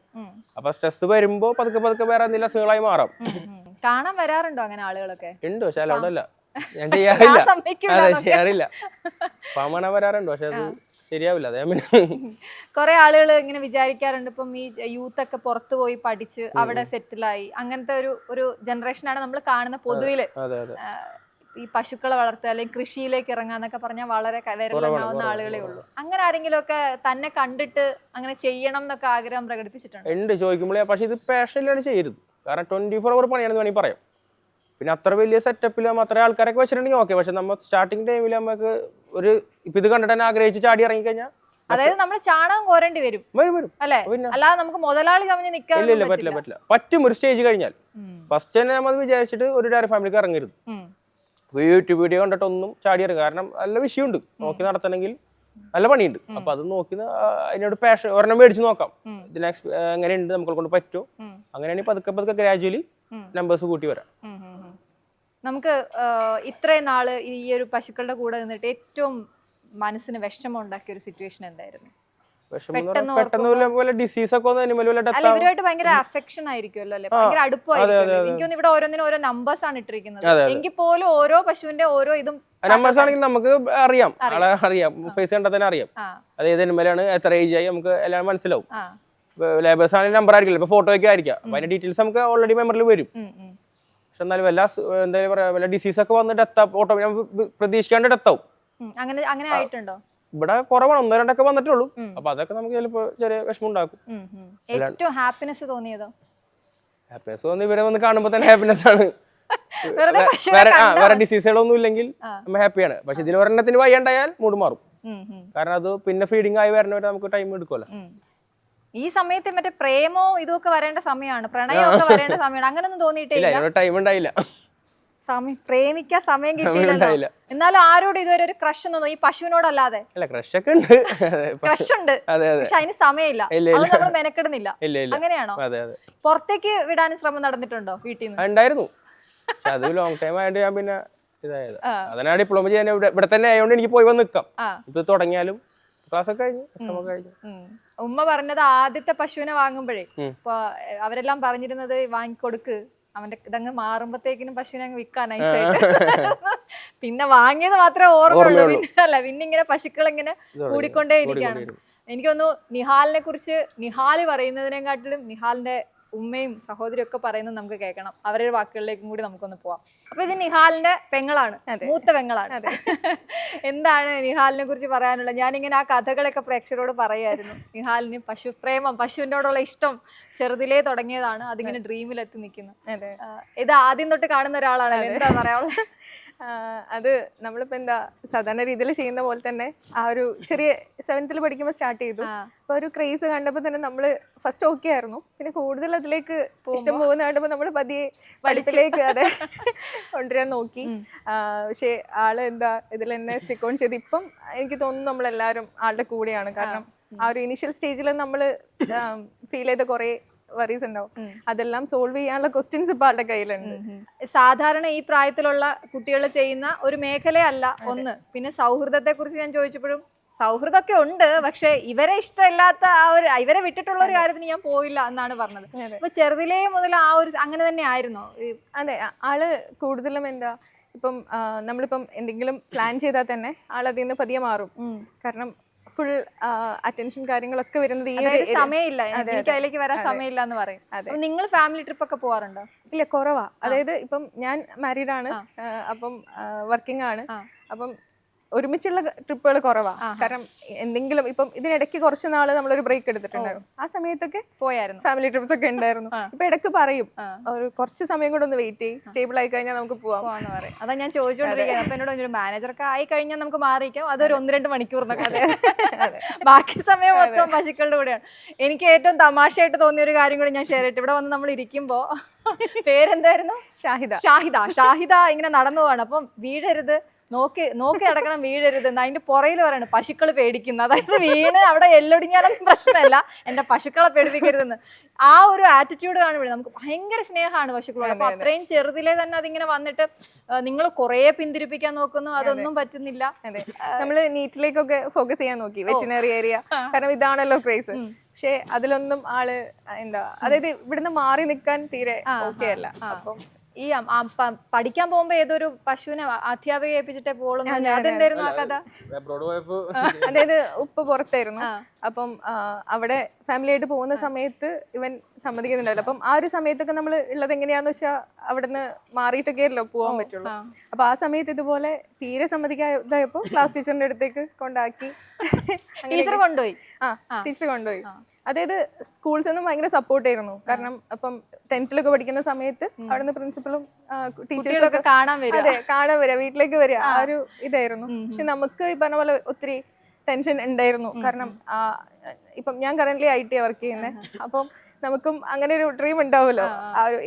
അപ്പൊ സ്ട്രെസ് വരുമ്പോ പതുക്കെ പതുക്കെ വേറെ എന്തെങ്കിലും അസുഖങ്ങളായി മാറാം. കാണാൻ വരാറുണ്ടോ അങ്ങനെ ആളുകളൊക്കെ? ഉണ്ട്, പക്ഷെ അലൗഡ് അല്ല. ഞാൻ ചെയ്യാറില്ല. പാമണ വരാറുണ്ട്, പക്ഷെ അത് ശരിയാവില്ല. അതേ കുറെ ആളുകൾ ഇങ്ങനെ വിചാരിക്കാറുണ്ട്, ഇപ്പം ഈ യൂത്ത് ഒക്കെ പുറത്തു പോയി പഠിച്ച് അവിടെ സെറ്റിലായി അങ്ങനത്തെ ഒരു ജനറേഷനാണ് നമ്മൾ കാണുന്ന പൊതുവില്. ഈ പശുക്കളെ വളർത്തുക അല്ലെങ്കിൽ കൃഷിയിലേക്ക് ഇറങ്ങാന്നൊക്കെ പറഞ്ഞാൽ വളരെ വിരലെണ്ണാവുന്ന ആളുകളേ ഉള്ളൂ. അങ്ങനെ ആരെങ്കിലും ഒക്കെ തന്നെ കണ്ടിട്ട് അങ്ങനെ ചെയ്യണം എന്നൊക്കെ ആഗ്രഹം പ്രകടിപ്പിച്ചിട്ടുണ്ട്? ഉണ്ട്, ചോദിക്കുമ്പോഴേ. പക്ഷെ ഇത് പാഷനിലാണ് ചെയ്യരുത്. കാരണം 24 hour പണിയാണെന്ന് വേണമെങ്കിൽ പറയാം. പിന്നെ അത്ര വലിയ സെറ്റപ്പിൽ നമ്മൾ അത്ര ആൾക്കാരൊക്കെ വെച്ചിട്ടുണ്ടെങ്കിൽ ഓക്കെ. പക്ഷെ നമ്മൾ സ്റ്റാർട്ടിങ് ടൈമിൽ നമുക്ക് ഒരു ഇപ്പൊ ഇത് കണ്ടിട്ട് തന്നെ ആഗ്രഹിച്ച് ചാടി ഇറങ്ങി കഴിഞ്ഞാൽ, അതായത് നമ്മൾ ചാണകം കോരേണ്ടി വരും അല്ലെ? അല്ലാതെ നമുക്ക് മുതലാളി കവിഞ്ഞ് നിൽക്കാൻ പറ്റില്ല. പറ്റും ഒരു സ്റ്റേജ് കഴിഞ്ഞാൽ. ഫസ്റ്റ് തന്നെ നമ്മൾ വിചാരിച്ചിട്ട് ഒരു ഡയറി ഫാമിലിക്ക് ഇറങ്ങരുത്. യൂട്യൂബ് വീഡിയോ കണ്ടിട്ടൊന്നും ചാടി ഇറങ്ങുക. കാരണം നല്ല വിഷയമുണ്ട്, നോക്കി നടത്തണമെങ്കിൽ നല്ല പണിയുണ്ട്. അപ്പൊ അത് നോക്കി അതിനോട് പാഷൻ ഒരെണ്ണം മേടിച്ച് നോക്കാം. ഇതിന് എങ്ങനെയുണ്ട്, നമ്മളെ കൊണ്ട് പറ്റുമോ? അങ്ങനെയാണെങ്കിൽ പതുക്കെ പതുക്കെ ഗ്രാജുവലി നമ്പേഴ്സ് കൂട്ടി വരാം. നമുക്ക് ഇത്രയും നാള് ഈ ഒരു പശുക്കളുടെ കൂടെ നിന്നിട്ട് ഏറ്റവും മനസ്സിന് വിഷമം ഉണ്ടാക്കിയ ഒരു സിറ്റുവേഷൻ എന്തായിരുന്നു? ഇവരുമായിട്ട് ഭയങ്കര അഫെക്ഷൻ ആയിരിക്കുമല്ലോ അല്ലെ? ഭയങ്കര അടുപ്പമായിരിക്കും. എനിക്കൊന്നും ഇവിടെ ഓരോന്നിനും ഓരോ നമ്പേഴ്സ് ആണ് ഇട്ടിരിക്കുന്നത്. എങ്കിൽ പോലും ഓരോ പശുവിന്റെ ഓരോ ഇതും നമ്പേഴ്സ് ആണെങ്കിൽ നമുക്ക് അറിയാം, ഫേസ് കണ്ടാൽ തന്നെ അറിയാം അത് ഏത് എനിമലാണ്, എത്ര ഏജ് ആയി, നമുക്ക് എല്ലാം മനസ്സിലാവും. ലേബേഴ്സ് ആണെങ്കിൽ നമ്പർ ആയിരിക്കില്ല, ഇപ്പൊ ഫോട്ടോ ഒക്കെ ആയിരിക്കാം. അപ്പൊ അതിന്റെ ഡീറ്റെയിൽസ് നമുക്ക് ഓൾറെഡി മെമ്മറിൽ വരും. പക്ഷെ എന്നാലും എന്താ പറയാ, വല്ല ഡിസീസ് ഒക്കെ വന്ന് ഡെത്ത് ഓട്ടോ പ്രതീക്ഷിക്കാണ്ട് ഡെത്ത് ആവും. അങ്ങനെ ആയിട്ടുണ്ടോ? ഇവിടെ കുറവാണ്, 1-2 വന്നിട്ടുള്ളൂ. അപ്പൊ അതൊക്കെ നമുക്ക് ചിലപ്പോ ചെറിയ വിഷമം ഉണ്ടാക്കും. ഏറ്റവും ഹാപ്പിനെസ് തോന്നിയതോ? ഹാപ്പിനെസ് തോന്നി ഇവരെ വന്ന് കാണുമ്പോ തന്നെ ഹാപ്പിനെസ് ആണ്. വേറെ ഡിസീസുകളൊന്നും ഇല്ലെങ്കിൽ നമ്മൾ ഹാപ്പിയാണ്. പക്ഷെ ഇതിൽ ഒരെണ്ണത്തിന് വയ്യാണ്ടായാൽ മൂഡ് മാറും. കാരണം അത് പിന്നെ ഫീഡിങ് ആയി വരണവരെ നമുക്ക് ടൈം എടുക്കുമല്ലോ. ഈ സമയത്ത് മറ്റേ പ്രേമോ ഇതൊക്കെ വരേണ്ട സമയമാണ്, പ്രണയമൊക്കെ വരേണ്ട സമയമാണ്. അങ്ങനൊന്നും തോന്നിയിട്ടില്ല? ടൈം ഉണ്ടായില്ല, പ്രേമിക്കാൻ സമയം കിട്ടിയില്ല. എന്നാലും ആരോടും ഇതുവരെ ഒരു ക്രഷ് ഒന്നും ഈ പശുവിനോടല്ലാതെ? ക്രഷ് ഒക്കെ ഉണ്ട്, ക്രഷ് ഉണ്ട്, പക്ഷെ അതിന് സമയമില്ല, അത് നമ്മൾ മെനക്കെടുന്നില്ല. അങ്ങനെയാണോ? പുറത്തേക്ക് വിടാനും ശ്രമം നടന്നിട്ടുണ്ടോ വീട്ടിൽ നിന്ന്? ഉണ്ടായിരുന്നു, പക്ഷെ അത് ലോങ് ടൈം ആയിട്ട് ഞാൻ പിന്നെ ഇതായത്. അതിനാ ഡിപ്ലോമ ചെയ്യാൻ ഇവിടെ തന്നെ ആയതുകൊണ്ട് എനിക്ക് പോയി വന്ന് നിൽക്കാം. ഇത് തുടങ്ങിയാലും ക്ലാസ് ഒക്കെ കഴിഞ്ഞു, എക്സാം ഒക്കെ കഴിഞ്ഞു. ഉമ്മ പറഞ്ഞത് ആദ്യത്തെ പശുവിനെ വാങ്ങുമ്പോഴേ ഇപ്പൊ അവരെല്ലാം പറഞ്ഞിരുന്നത് വാങ്ങിക്കൊടുക്ക്, അവന്റെ ഇതങ്ങ് മാറുമ്പത്തേക്കിനും പശുവിനെ അങ്ങ് വിൽക്കാൻ നൈസായിട്ട്. പിന്നെ വാങ്ങിയത് മാത്രമേ ഓർമ്മയുള്ളൂ. പിന്നെ ഇങ്ങനെ പശുക്കൾ ഇങ്ങനെ കൂടിക്കൊണ്ടേ ഇരിക്കുകയാണ്. എനിക്കൊന്നു നിഹാലിനെ കുറിച്ച് നിഹാല് പറയുന്നതിനെക്കാട്ടിലും നിഹാലിന്റെ ഉമ്മയും സഹോദരിയും ഒക്കെ പറയുന്നത് നമുക്ക് കേൾക്കണം. അവരുടെ വാക്കുകളിലേക്കും കൂടി നമുക്കൊന്ന് പോവാം. അപ്പൊ ഇത് നിഹാലിന്റെ പെങ്ങളാണ്, മൂത്ത പെങ്ങളാണ്. എന്താണ് നിഹാലിനെ കുറിച്ച് പറയാനുള്ളത്? ഞാനിങ്ങനെ ആ കഥകളൊക്കെ പ്രേക്ഷകരോട് പറയായിരുന്നു. നിഹാലിന് പശുപ്രേമം, പശുവിനോടുള്ള ഇഷ്ടം ചെറുതിലേ തുടങ്ങിയതാണ്. അതിങ്ങനെ ഡ്രീമിലെത്തി നിൽക്കുന്നു. ഇത് ആദ്യം തൊട്ട് കാണുന്ന ഒരാളാണല്ലോ, എന്താ പറയാനുള്ളത്? അത് നമ്മളിപ്പോ എന്താ സാധാരണ രീതിയിൽ ചെയ്യുന്ന പോലെ തന്നെ ആ ഒരു ചെറിയ 7th പഠിക്കുമ്പോൾ സ്റ്റാർട്ട് ചെയ്തു. അപ്പൊ ഒരു ക്രേസ് കണ്ടപ്പോ തന്നെ നമ്മള് ഫസ്റ്റ് ഓക്കെ ആയിരുന്നു. പിന്നെ കൂടുതൽ അതിലേക്ക് ഇഷ്ടം പോകുന്ന കണ്ടപ്പോ നമ്മള് പതിയെ പഠിപ്പിലേക്ക് അതെ കൊണ്ടുവരാൻ നോക്കി. പക്ഷെ ആള് എന്താ ഇതിൽ തന്നെ സ്റ്റിക്ക് ഓൺ ചെയ്ത് ഇപ്പം എനിക്ക് തോന്നുന്നു നമ്മളെല്ലാരും ആളുടെ കൂടെയാണ്. കാരണം ആ ഒരു ഇനീഷ്യൽ സ്റ്റേജിൽ നമ്മള് ഫീൽ ചെയ്ത കുറെ വറീസ് ഉണ്ടാവും, അതെല്ലാം സോൾവ് ചെയ്യാനുള്ള ക്വസ്റ്റ്യൻസ് ഇപ്പൊ ആളുടെ കയ്യിലുണ്ട്. സാധാരണ ഈ പ്രായത്തിലുള്ള കുട്ടികൾ ചെയ്യുന്ന ഒരു മേഖലയല്ല ഒന്ന്. പിന്നെ സൗഹൃദത്തെ കുറിച്ച് ഞാൻ ചോദിച്ചപ്പോഴും സൗഹൃദമൊക്കെ ഉണ്ട്, പക്ഷെ ഇവരെ ഇഷ്ടമില്ലാത്ത ആ ഒരു ഇവരെ വിട്ടിട്ടുള്ള ഒരു കാര്യത്തിന് ഞാൻ പോയില്ല എന്നാണ് പറഞ്ഞത്. അപ്പൊ ചെറുതിലേ മുതൽ ആ ഒരു അങ്ങനെ തന്നെ ആയിരുന്നോ? അതെ, ആള് കൂടുതലും എന്താ ഇപ്പം നമ്മളിപ്പം എന്തെങ്കിലും പ്ലാൻ ചെയ്താൽ തന്നെ ആളതിൽ നിന്ന് പതിയെ മാറും. കാരണം ഫുൾ അറ്റൻഷൻ കാര്യങ്ങളൊക്കെ വരുന്നത് ഈ ഒരു സമയമില്ല, എനിക്ക് അതിലേക്ക് വരാൻ സമയമില്ല എന്ന് പറയും. നിങ്ങൾ ഫാമിലി ട്രിപ്പ് ഒക്കെ പോവാറുണ്ടോ? ഇല്ല കുറവാ. അതായത് ഇപ്പം ഞാൻ മാരീഡ് ആണ്, അപ്പം വർക്കിംഗ് ആണ്. അപ്പം ഒരുമിച്ചുള്ള ട്രിപ്പുകൾ കുറവാ. കാരണം എന്തെങ്കിലും ഇപ്പം ഇതിനിടയ്ക്ക് കുറച്ച് നാള് നമ്മളൊരു ബ്രേക്ക് എടുത്തിട്ടുണ്ടായിരുന്നു. ആ സമയത്തൊക്കെ പോയായിരുന്നു, ഫാമിലി ട്രിപ്സ് ഒക്കെ ഉണ്ടായിരുന്നു. ഇപ്പൊ ഇടയ്ക്ക് പറയും ഒരു കുറച്ച് സമയം കൂടെ ഒന്ന് വെയിറ്റ് ചെയ്യും, സ്റ്റേബിൾ ആയി കഴിഞ്ഞാൽ നമുക്ക് പോവാന്ന് പറയും. അതാ ഞാൻ ചോദിച്ചോണ്ടിരിക്കുന്നത്. അപ്പൊ എന്നോട് ഒരു മാനേജർക്ക് ആയി കഴിഞ്ഞാൽ നമുക്ക് മാറിയിക്കാം, അതൊരു 1-2 മണിക്കൂറിനൊക്കെ. ബാക്കി സമയം മൊത്തം പശുക്കളുടെ കൂടെയാണ്. എനിക്ക് ഏറ്റവും തമാശയായിട്ട് തോന്നിയ ഒരു കാര്യം കൂടി ഞാൻ ഷെയർ ചെയ്തിട്ട്, ഇവിടെ വന്ന് നമ്മൾ ഇരിക്കുമ്പോ പേരെന്തായിരുന്നു? ഷാഹിദ ഇങ്ങനെ നടന്നു പോവാണ്. അപ്പം വീഴരുത്, നോക്കി നടക്കണം, വീഴരുത്. അതിന്റെ പുറയിൽ പറയണം പശുക്കൾ പേടിക്കുന്നു. അതായത് വീണ് അവിടെ എല്ലൊടിഞ്ഞാലൊന്നും പ്രശ്നമല്ല, എന്റെ പശുക്കളെ പേടിപ്പിക്കരുതെന്ന്. ആ ഒരു ആറ്റിറ്റ്യൂഡ് കാണുമ്പോഴേ നമുക്ക് ഭയങ്കര സ്നേഹമാണ് പശുക്കളോട്. അപ്പൊ അത്രയും ചെറുതിലെ തന്നെ അതിങ്ങനെ വന്നിട്ട് നിങ്ങൾ കുറെ പിന്തിരിപ്പിക്കാൻ നോക്കുന്നു, അതൊന്നും പറ്റുന്നില്ല. നമ്മള് നീറ്റിലേക്കൊക്കെ ഫോക്കസ് ചെയ്യാൻ നോക്കി, വെറ്റിനറി ഏരിയ, കാരണം ഇതാണല്ലോ ക്രേസ്. പക്ഷെ അതിലൊന്നും ആള് എന്താ, അതായത് ഇവിടുന്ന് മാറി നിൽക്കാൻ തീരെ ഓക്കെ അല്ല. അപ്പം ഈ പഠിക്കാൻ പോകുമ്പോ ഏതൊരു പശുവിനെ അധ്യാപിക ഏൽപ്പിച്ചിട്ടേ പോകുള്ളൂ. അതെന്തായിരുന്നു ആ കഥ? അതായത് ഉപ്പ പുറത്തായിരുന്നു. അപ്പം അവിടെ ഫാമിലി ആയിട്ട് പോകുന്ന സമയത്ത് ഇവൻ സമ്മതിക്കുന്നുണ്ടാവില്ല. അപ്പം ആ ഒരു സമയത്തൊക്കെ നമ്മൾ ഉള്ളത് എങ്ങനെയാന്ന് വെച്ചാൽ അവിടുന്ന് മാറിയിട്ടൊക്കെയല്ലോ പോകാൻ പറ്റുള്ളൂ. അപ്പൊ ആ സമയത്ത് ഇതുപോലെ തീരെ സമ്മതിക്കാതായപ്പോ ക്ലാസ് ടീച്ചറിന്റെ അടുത്തേക്ക് കൊണ്ടാക്കി. ടീച്ചർ കൊണ്ടുപോയി. ടീച്ചർ കൊണ്ടുപോയി. അതായത് സ്കൂൾസ് ഒന്നും ഭയങ്കര സപ്പോർട്ട് ആയിരുന്നു. കാരണം അപ്പം 10th പഠിക്കുന്ന സമയത്ത് അവിടുന്ന് പ്രിൻസിപ്പളും ടീച്ചേഴ്സൊക്കെ കാണാൻ വരിക, വീട്ടിലേക്ക് വരിക, ആ ഒരു ഇതായിരുന്നു. പക്ഷെ നമുക്ക് ഈ പറഞ്ഞ പോലെ ഒത്തിരി ടെൻഷൻ ഉണ്ടായിരുന്നു. കാരണം ഇപ്പം ഞാൻ കറന്റ് IT വർക്ക് ചെയ്യുന്നത്. അപ്പം നമുക്കും അങ്ങനെ ഒരു ഡ്രീം ഉണ്ടാവുമല്ലോ, ആ ഒരു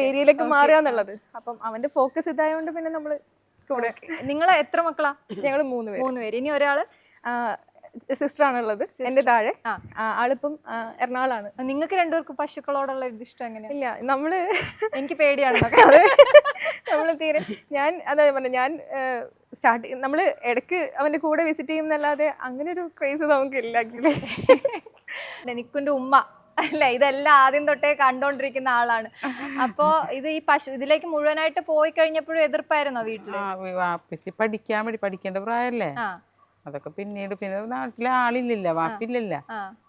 ഏരിയയിലേക്ക് മാറുക എന്നുള്ളത്. അപ്പം അവന്റെ ഫോക്കസ് ഇതായതുകൊണ്ട് പിന്നെ നമ്മള് കൂടെ. നിങ്ങൾ എത്ര മക്കളാ? ഞങ്ങൾ 3 പേര്. ഇനി ഒരാള് സിസ്റ്റർ ആണുള്ളത് എന്റെ താഴെ. ആളിപ്പം എറണാകുളമാണ്. നിങ്ങൾക്ക് രണ്ടുപേർക്ക് പശുക്കളോടുള്ള ഇഷ്ടം എങ്ങനെയാ? ഇല്ല, നമ്മള് എനിക്ക് പേടിയാണ് നമ്മള് തീരെ. ഞാൻ അതാ പറഞ്ഞ, ഞാൻ നമ്മള് ഇടയ്ക്ക് അവന്റെ കൂടെ വിസിറ്റ് ചെയ്യുന്നല്ലാതെ അങ്ങനെ ഒരു ക്രേസ് നമുക്കില്ല ആക്ച്വലി. നിക്കുന്റെ ഉമ്മ അല്ല, ഇതെല്ലാം ആദ്യം തൊട്ടേ കണ്ടോണ്ടിരിക്കുന്ന ആളാണ്. അപ്പൊ ഇത് ഈ ഇതിലേക്ക് മുഴുവനായിട്ട് പോയി കഴിഞ്ഞപ്പോഴും എതിർപ്പായിരുന്നോ വീട്ടില്? പഠിക്കേണ്ട പ്രായല്ലേ, അതൊക്കെ പിന്നീട്. പിന്നെ നാട്ടിലെ ആളില്ലല്ല, വാപ്പില്ലല്ല,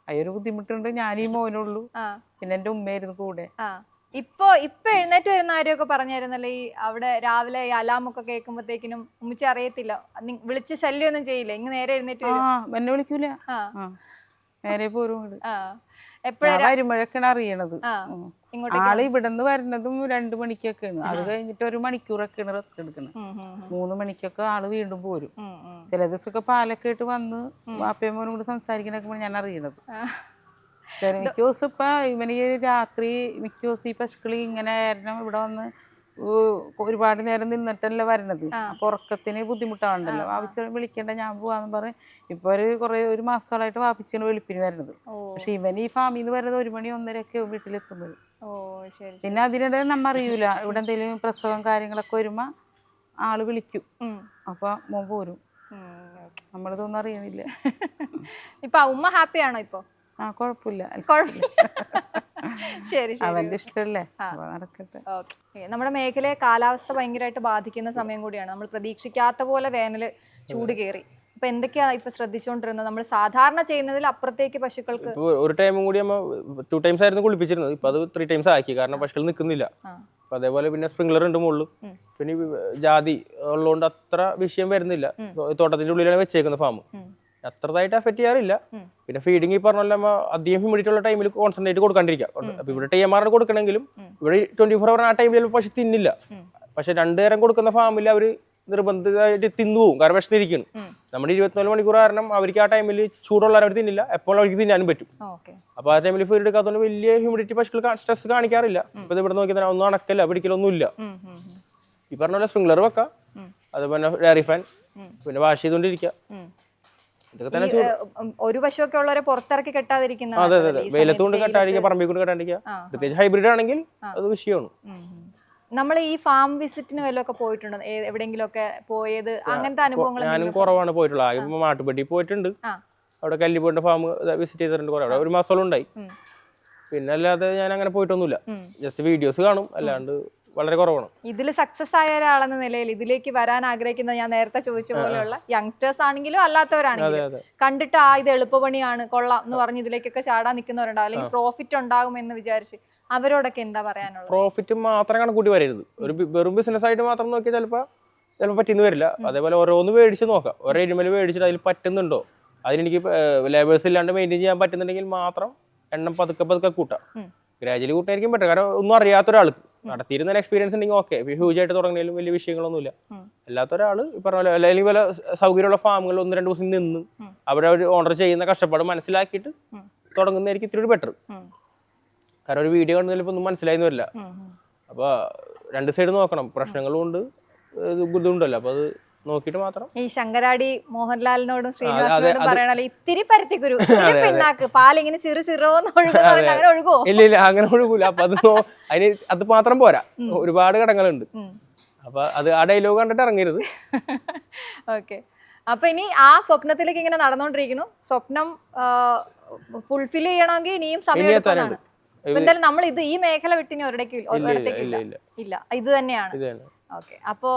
അതൊരു ബുദ്ധിമുട്ടുണ്ട്. ഞാനീ മോനുള്ളൂ, പിന്നെ എന്റെ ഉമ്മയായിരുന്നു കൂടെ. ഇപ്പൊ എഴുന്നേറ്റ് വരുന്ന കാര്യമൊക്കെ പറഞ്ഞായിരുന്നല്ലോ, ഈ അവിടെ രാവിലെ ഈ അലാമൊക്കെ കേൾക്കുമ്പോഴത്തേക്കിനും ഉമ്മിച്ച് അറിയത്തില്ല, വിളിച്ച് ശല്യമൊന്നും ചെയ്യില്ല, ഇങ്ങ് നേരെ എഴുന്നേറ്റ് എന്നെ വിളിക്കൂല, നേരെ പോരും. വരുമ്പോഴൊക്കെയാണ് അറിയണത്. ആള് ഇവിടുന്ന് വരുന്നതും 2 മണിക്കൊക്കെയാണ്. അത് കഴിഞ്ഞിട്ട് 1 മണിക്കൂറൊക്കെയാണ് റെസ്റ്റ് എടുക്കുന്നത്. 3 മണിക്കൊക്കെ ആള് വീണ്ടും പോരും. ചില ദിവസമൊക്കെ പാലൊക്കെ ഇട്ട് വന്ന് വാപ്പയും മോനും കൂടെ സംസാരിക്കണൊക്കെ ഞാൻ അറിയണത്. മിക്ക ദിവസം ഇപ്പൊ ഇവന് രാത്രി മിക്ക ദിവസം ഈ പശുക്കളി ഇങ്ങനെ ആയിരുന്നു ഇവിടെ വന്ന് ഒരുപാട് നേരം നിന്നിട്ടല്ലേ വരണത്. അപ്പൊ ഉറക്കത്തിന് ബുദ്ധിമുട്ടാണല്ലോ. വാപ്പിച്ച വിളിക്കണ്ട, ഞാൻ പോവാന്ന് പറഞ്ഞ് ഇപ്പൊ ഒരു മാസങ്ങളായിട്ട് വാപ്പിച്ചാണ് വെളുപ്പിന് വരുന്നത്. പക്ഷെ ഇവൻ ഈ ഫാമിൽ നിന്ന് വരുന്നത് 1 മണി 1:30 വീട്ടിലെത്തുന്നത്. പിന്നെ അതിനിടെ നമ്മ അറിയൂല, ഇവിടെ എന്തെങ്കിലും പ്രസവം കാര്യങ്ങളൊക്കെ വരുമ്പോ ആള് വിളിക്കും. അപ്പൊ മോൻ പോരും. നമ്മളിതൊന്നും അറിയണില്ല. ഇപ്പൊ ഉമ്മ ഹാപ്പിയാണോ ഇപ്പൊ? കുഴപ്പമില്ല. ശരി, അവന്റെ ഇഷ്ടല്ലേ, നടക്കട്ടെ. നമ്മുടെ മേഖലയെ കാലാവസ്ഥ ഭയങ്കരമായിട്ട് ബാധിക്കുന്ന സമയം കൂടിയാണ്. നമ്മൾ പ്രതീക്ഷിക്കാത്ത പോലെ വേനല് ചൂട് കയറി. അപ്പൊ എന്തൊക്കെയാ ഇപ്പൊ ശ്രദ്ധിച്ചോണ്ടിരുന്നത്? നമ്മൾ സാധാരണ ചെയ്യുന്നതിൽ അപ്പുറത്തേക്ക് പശുക്കൾക്ക് ഒരു ടൈമും കൂടി 2 times ആയിരുന്നു കുളിപ്പിച്ചിരുന്നത്. ഇപ്പൊ അത് 3 times ആക്കി, കാരണം പശുക്കൾ നിൽക്കുന്നില്ല. അപ്പൊ അതേപോലെ പിന്നെ സ്പ്രിംഗ്ലർ ഉണ്ട് മുകളിൽ. പിന്നെ ജാതി ഉള്ളതുകൊണ്ട് അത്ര വിഷയം വരുന്നില്ല. തോട്ടത്തിന്റെ ഉള്ളിലാണ് വെച്ചേക്കുന്നത് ഫാം. അത്രതായിട്ട് അഫക്ട് ചെയ്യാറില്ല. പിന്നെ ഫീഡിങ് ഈ പറഞ്ഞ പോലെ അധികം ഹ്യൂമിഡിറ്റി ഉള്ള ടൈമിൽ കോൺസെൻട്രേറ്റ് കൊടുക്കാണ്ടിരിക്കുക. അപ്പൊ ഇവിടെ TMR കൊടുക്കണമെങ്കിലും ഇവിടെ 24 hour ആ ടൈമിൽ പശു തിന്നില്ല. പക്ഷെ 2 നേരം കൊടുക്കുന്ന ഫാമിൽ അവര് നിർബന്ധിതമായിട്ട് തിന്നുപോകും, കാരണം വിശന്നിരിക്കുന്നു. നമ്മുടെ 24 മണിക്കൂർ കാരണം അവർക്ക് ആ ടൈമിൽ ചൂടുള്ളവർ തിന്നില്ല, എപ്പോഴും അവർക്ക് തിന്നാനും പറ്റും. അപ്പൊ ആ ടൈമിൽ ഫീഡ് എടുക്കാത്തതുകൊണ്ട് വലിയ ഹ്യൂമിഡിറ്റി പശുക്കൾ സ്ട്രെസ് കാണിക്കാറില്ല. ഇപ്പൊ ഇവിടെ നോക്കി തന്നെ ഒന്നും അണക്കല്ല, പിടിക്കലൊന്നും ഇല്ല. ഈ പറഞ്ഞ പോലെ സ്പ്രിംഗ്ലർ വെക്കാം, അതുപോലെ ഡയറി ഫാൻ, പിന്നെ വാഷ് ചെയ്തോണ്ടിരിക്കുക. ഒരു പശുവൊക്കെ ഉള്ളവരെ പുറത്തിറക്കി കെട്ടാതിരിക്കുന്ന, വെയിലത്തുകൊണ്ട് കെട്ടാതിരിക്കുക, പറമ്പിൽ കൊണ്ട് കെട്ടാണ്ടിരിക്കുക. പ്രത്യേകിച്ച് ഹൈബ്രിഡ് ആണെങ്കിൽ അത് വിഷയമാണ്. നമ്മൾ ഈ ഫാം വിസിറ്റിന് വല്ലതൊക്കെ പോയിട്ടുണ്ടോ? എവിടെയെങ്കിലും ഒക്കെ പോയത് അങ്ങനത്തെ അനുഭവങ്ങൾ? ഞാനും കുറവാണ് പോയിട്ടുള്ളത്. ആകെ മാട്ടുപെട്ടി പോയിട്ടുണ്ട്, അവിടെ കല്ലിപ്പോയിന്റെ ഫാം വിസിറ്റ് ചെയ്തിട്ടുണ്ട്. കുറെ അവിടെ 1 മാസത്തോളം ഉണ്ടായി. പിന്നെ അല്ലാതെ ഞാൻ അങ്ങനെ പോയിട്ടൊന്നുമില്ല. ജസ്റ്റ് വീഡിയോസ് കാണും, അല്ലാണ്ട് വളരെ കുറവാണ്. ഇതിൽ സക്സസ് ആയ ഒരാളെന്ന നിലയിൽ ഇതിലേക്ക് വരാൻ ആഗ്രഹിക്കുന്ന, ഞാൻ നേരത്തെ ചോദിച്ച പോലെയുള്ള യങ്സ്റ്റേഴ്സ് ആണെങ്കിലും അല്ലാത്തവരാണെങ്കിലും കണ്ടിട്ട് ഇത് എളുപ്പപണിയാണ്, കൊള്ളാം എന്ന് പറഞ്ഞ് ഇതിലേക്കൊക്കെ ചാടാൻ നിൽക്കുന്നവരുണ്ടാവും, അല്ലെങ്കിൽ പ്രോഫിറ്റ് ഉണ്ടാകും എന്ന് വിചാരിച്ച് അവരോടൊക്കെ എന്താ പറയാനുള്ളത്? പ്രോഫിറ്റ് മാത്രം കണക്കൂട്ടി വരരുത്. ഒരു വെറും ബിസിനസ് ആയിട്ട് മാത്രം നോക്കിയാൽ ചിലപ്പോൾ പറ്റിയെന്ന് വരില്ല. അതേപോലെ ഓരോന്ന് മേടിച്ച് നോക്കാം. ഓരോ എരുമൽ മേടിച്ചിട്ട് അതിൽ പറ്റുന്നുണ്ടോ, അതിനെനിക്ക് ലേബേഴ്സ് ഇല്ലാണ്ട് മെയിൻറ്റെയിൻ ചെയ്യാൻ പറ്റുന്നുണ്ടെങ്കിൽ മാത്രം എണ്ണം പതുക്കെ കൂട്ടാം. ഗ്രാജുവലി കൂട്ടായിരിക്കും പറ്റും. കാരണം ഒന്നും അറിയാത്ത ഒരാൾക്ക് നടത്തിയിരുന്ന എക്സ്പീരിയൻസ് ഉണ്ടെങ്കിൽ ഓക്കെ, ഹ്യൂജ് ആയിട്ട് തുടങ്ങിയാലും വലിയ വിഷയങ്ങളൊന്നുമില്ല. അല്ലാത്ത ഒരാൾ ഈ പറഞ്ഞ പോലെ അല്ലെങ്കിൽ വല്ല സൗകര്യമുള്ള ഫാമുകളിൽ 1-2 ദിവസം നിന്ന് അവിടെ ഒരു ഓണർ ചെയ്യുന്ന കഷ്ടപ്പാട് മനസ്സിലാക്കിയിട്ട് തുടങ്ങുന്നതായിരിക്കും ഇത്തിരി ബെറ്റർ. കാരണം ഒരു വീഡിയോ കണ്ടതിൽ ഇപ്പൊ ഒന്നും മനസ്സിലായെന്ന് വരില്ല. അപ്പൊ 2 സൈഡ് നോക്കണം. പ്രശ്നങ്ങളും ഉണ്ട്, ബുദ്ധിമുട്ടല്ലോ. അപ്പൊ അത് നോക്കിയിട്ട് മാത്രം. ഈ ശങ്കരാടി മോഹൻലാലിനോടും ശ്രീനിവാസനോടും പറയണല്ലോ, ഇത്തിരി പരുത്തിക്കുരു പിണ്ണാക്ക് പാലിങ്ങനെ സിറോന്ന് അങ്ങനെ ഒഴുകുമോ? ഇല്ല അങ്ങനെ ഒഴുകൂല. അപ്പൊ അത് മാത്രം പോരാ, ഒരുപാട് ഘടകങ്ങളുണ്ട്. അപ്പൊ അത് ആ ഡയലോഗ് കണ്ടിട്ട് ഇറങ്ങരുത്. ഓക്കെ. അപ്പൊ ഇനി ആ സ്വപ്നത്തിലേക്ക് ഇങ്ങനെ നടന്നുകൊണ്ടിരിക്കുന്നു. സ്വപ്നം ഫുൾഫിൽ ചെയ്യണമെങ്കിൽ ഇനിയും സമയം എടുക്കാനാണ്. എന്തായാലും നമ്മൾ ഈ മേഖല വിട്ടിനി ഒരിടത്തേക്കില്ല. ഇല്ല, ഇത് തന്നെയാണ്. ഓക്കെ. അപ്പോ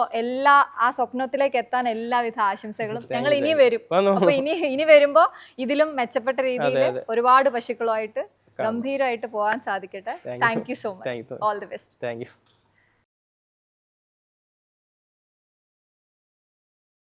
ആ സ്വപ്നത്തിലേക്ക് എത്താൻ എല്ലാവിധ ആശംസകളും. ഞങ്ങൾ ഇനി വരും. അപ്പൊ ഇനി വരുമ്പോ ഇതിലും മെച്ചപ്പെട്ട രീതിയിൽ ഒരുപാട് പശുക്കളുമായിട്ട് ഗംഭീരമായിട്ട് പോകാൻ സാധിക്കട്ടെ. Thank you so much. All the best. Thank you.